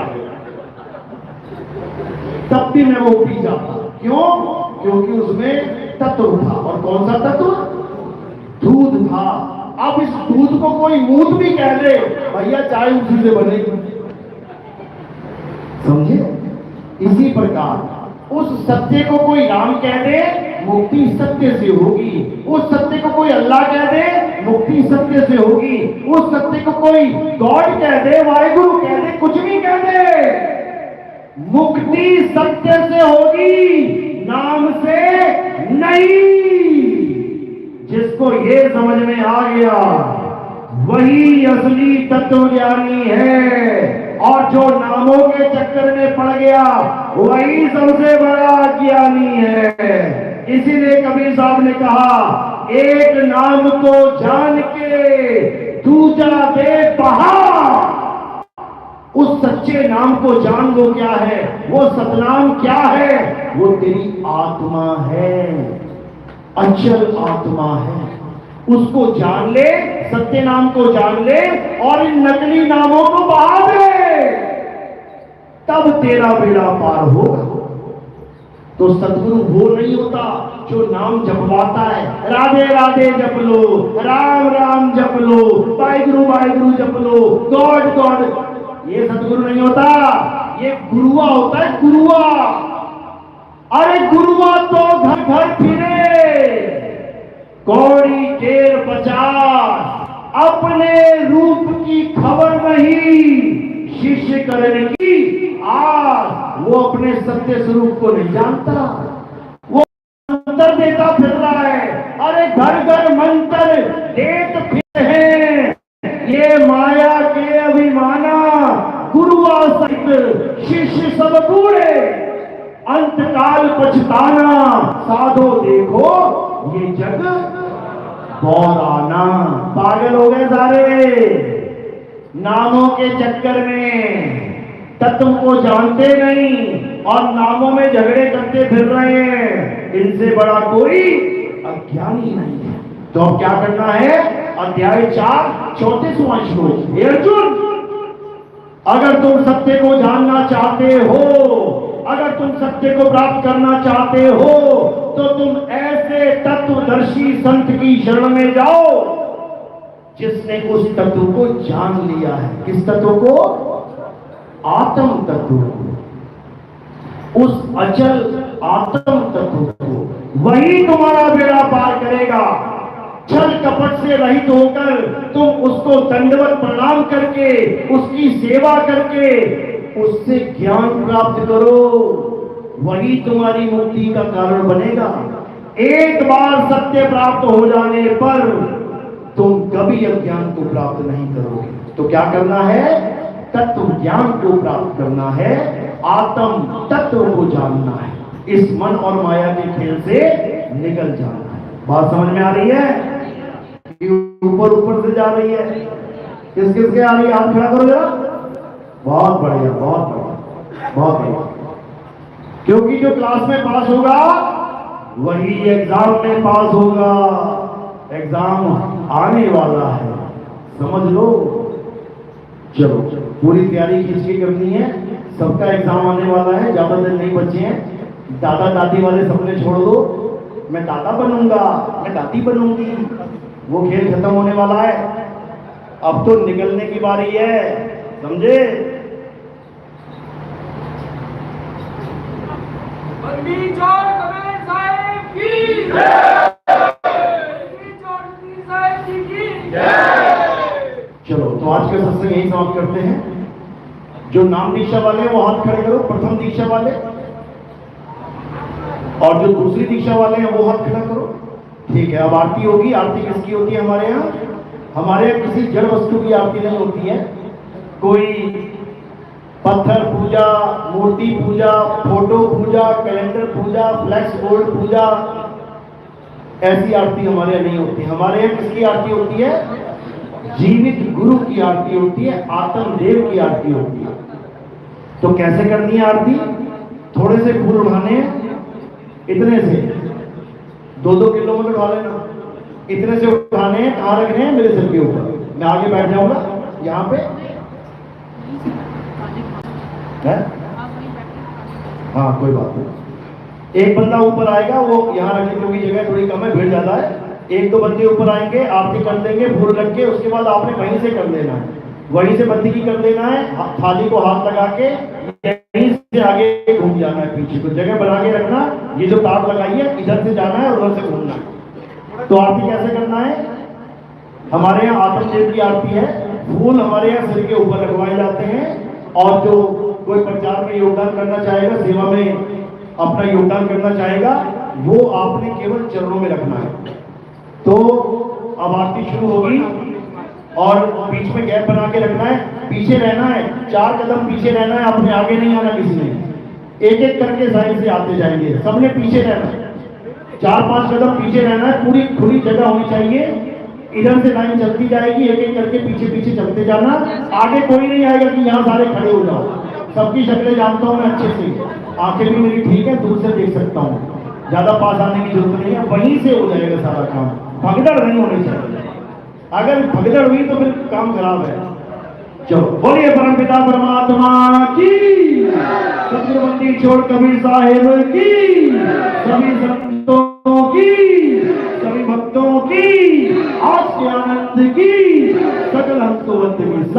तब भी मैं वो पी जाता। क्यों? क्योंकि उसमें तत्व था। और कौन सा तत्व? दूध था। अब इस दूध को कोई मूत भी कह दे, भैया चाय उसी से बनेगी। समझे? इसी प्रकार उस सत्य को कोई राम कह दे, मुक्ति सत्य से होगी। उस सत्य को कोई अल्लाह कह दे, मुक्ति सत्य से होगी। उस सत्य को कोई गॉड कह दे, वाहिगुरु कह दे, कुछ भी कह दे, मुक्ति सत्य से होगी, नाम से नहीं। जिसको ये समझ में आ गया वही असली तत्वज्ञानी है, और जो नामों के चक्कर में पड़ गया वही सबसे बड़ा ज्ञानी है। इसीलिए कबीर साहब ने कहा, एक नाम को जान के दूजा दे बहा। उस सच्चे नाम को जान लो क्या है, वो सतनाम क्या है? वो तेरी आत्मा है, अचल आत्मा है। उसको जान ले, सत्य नाम को जान ले और इन नकली नामों को बहा दे, तब तेरा बेड़ा पार होगा। तो सतगुरु वो नहीं होता जो नाम जपवाता है, राधे राधे जप लो, राम राम जप लो, वाहिगुरु जप लो, गॉड गॉड। ये सतगुरु नहीं होता, ये गुरुआ होता है, गुरुआ। अरे गुरुआ तो घर घर फिरे, कौड़ी टेर 50, अपने रूप की खबर नहीं, शिष्य करने की आस। वो अपने सत्य स्वरूप को नहीं जानता, वो मंत्र देता फिर रहा है। अरे घर घर मंत्र देत फिर है, ये माया के अभिमाना, गुरुआ सहित शिष्य सब बूढ़े, अंतकाल पछताना, साधो देखो ये जग गौराना। पागल हो गए सारे नामों के चक्कर में, तत्व को जानते नहीं और नामों में झगड़े करते फिर रहे हैं। इनसे बड़ा कोई अज्ञानी नहीं है। तो अब क्या करना है? अध्याय 4 34वां श्लोक। हे अर्जुन, अगर तुम सत्य को जानना चाहते हो, अगर तुम सत्य को प्राप्त करना चाहते हो, तो तुम ऐसे तत्वदर्शी संत की शरण में जाओ जिसने उस तत्व को जान लिया है। किस तत्व को? आत्म तत्व को, उस अचल आत्म तत्व को। वही तुम्हारा बेड़ा पार करेगा। छल कपट से रहित होकर तुम उसको दंडवत प्रणाम करके, उसकी सेवा करके उससे ज्ञान प्राप्त करो, वही तुम्हारी मुक्ति का कारण बनेगा। एक बार सत्य प्राप्त हो जाने पर तुम कभी अज्ञान को प्राप्त नहीं करोगे। तो क्या करना है? तत्व ज्ञान को प्राप्त करना है, आत्म तत्व को जानना है, इस मन और माया के खेल से निकल जाना है। बात समझ में आ रही है? ऊपर ऊपर से जा रही है? किस किस के आ रही है? हाथ खड़ा करो जरा। बहुत बढ़िया, बहुत बढ़िया, बहुत बढ़िया। क्योंकि जो क्लास में पास होगा वही एग्जाम में पास होगा। एग्जाम आने वाला है, समझ लो। चलो पूरी तैयारी किसकी करनी है? सबका एग्जाम आने वाला है, ज्यादा दिन नहीं बचे हैं। दादा दादी वाले सपने छोड़ दो, मैं दादा बनूंगा, मैं दादी बनूंगी, वो खेल खत्म होने वाला है। अब तो निकलने की बारी है, समझे? पंडित चौड़ कबीर साहिब की जय। पंडित चौड़ कबीर साहिब जी की जय। चलो, तो आज का सत्संग यही समाप्त करते हैं। जो नाम दीक्षा वाले हैं वो हाथ खड़े करो, प्रथम दीक्षा वाले, और जो दूसरी दीक्षा वाले हैं वो हाथ खड़ा करो। ठीक है, अब आरती होगी। आरती किसकी होती है हमारे यहाँ? हमारे यहाँ किसी जड़ वस्तु की आरती नहीं होती है। कोई पत्थर पूजा, मूर्ति पूजा, फोटो पूजा, कैलेंडर पूजा, फ्लैक्स बोर्ड पूजा, ऐसी आरती हमारे यहाँ नहीं होती। हमारे यहाँ किसकी आरती होती है? जीवित गुरु की आरती होती है, आत्मदेव की आरती होती है। तो कैसे करनी है आरती? थोड़े से फूल उठाने, इतने से 2-2 किलो में उठा लेना। इतने से उठाने हैं, कहाँ रखने हैं? मेरे सिर के ऊपर। मैं आगे बैठ जाऊंगा यहाँ पे है? हाँ, कोई बात नहीं। एक बंदा ऊपर आएगा, वो यहाँ रखने क्योंकि जगह थोड़ी कम है, भीड़ ज्यादा है। 1-2 बंदे ऊपर आएंगे, आरती कर देंगे फूल रख के। उसके बाद आपने वहीं से कर देना है, वहीं से बंदगी कर देना है। थाली को हाथ लगा के यहीं से आगे घूम जाना है पीछे को। जगह बना के रखना, ये जो तार लगाई है इधर से जाना है, उधर से घूमना है। तो आरती कैसे करना है? हमारे यहाँ आत्मदेव की आरती है। फूल हमारे यहाँ सिर के ऊपर लगवाए जाते हैं, और जो कोई प्रचार में योगदान करना चाहेगा, सेवा में अपना योगदान करना चाहेगा, वो आपने केवल चरणों में रखना है। तो अब आरती शुरू होगी, और बीच में गैप बना के रखना है। पीछे रहना है, 4 कदम पीछे रहना है, अपने आगे नहीं आना किसी ने। एक एक करके साइड से आते जाएंगे, सबने पीछे रहना है। 4-5 कदम पीछे रहना है, पूरी खुली जगह होनी चाहिए। इधर से लाइन चलती जाएगी, एक एक करके पीछे पीछे चलते जाना। आगे कोई नहीं आएगा कि यहाँ सारे खड़े हो जाओ। सबकी शक्लें जानता हूँ मैं अच्छे से, आंखें भी मेरी ठीक है, दूर से देख सकता हूँ। ज्यादा पास आने की जरूरत नहीं है, वहीं से हो जाएगा सारा काम। भगदड़ नहीं होनी चाहिए। अगर भगदड़ हुई तो फिर काम खराब है। चलो, बोलिए परमपिता परमात्मा की, सतगुरु मंदिर छोड़ कबीर साहिब की, सभी संतों की, सभी भक्तों की, आज के आनंद की, सकल हंसोवंत की।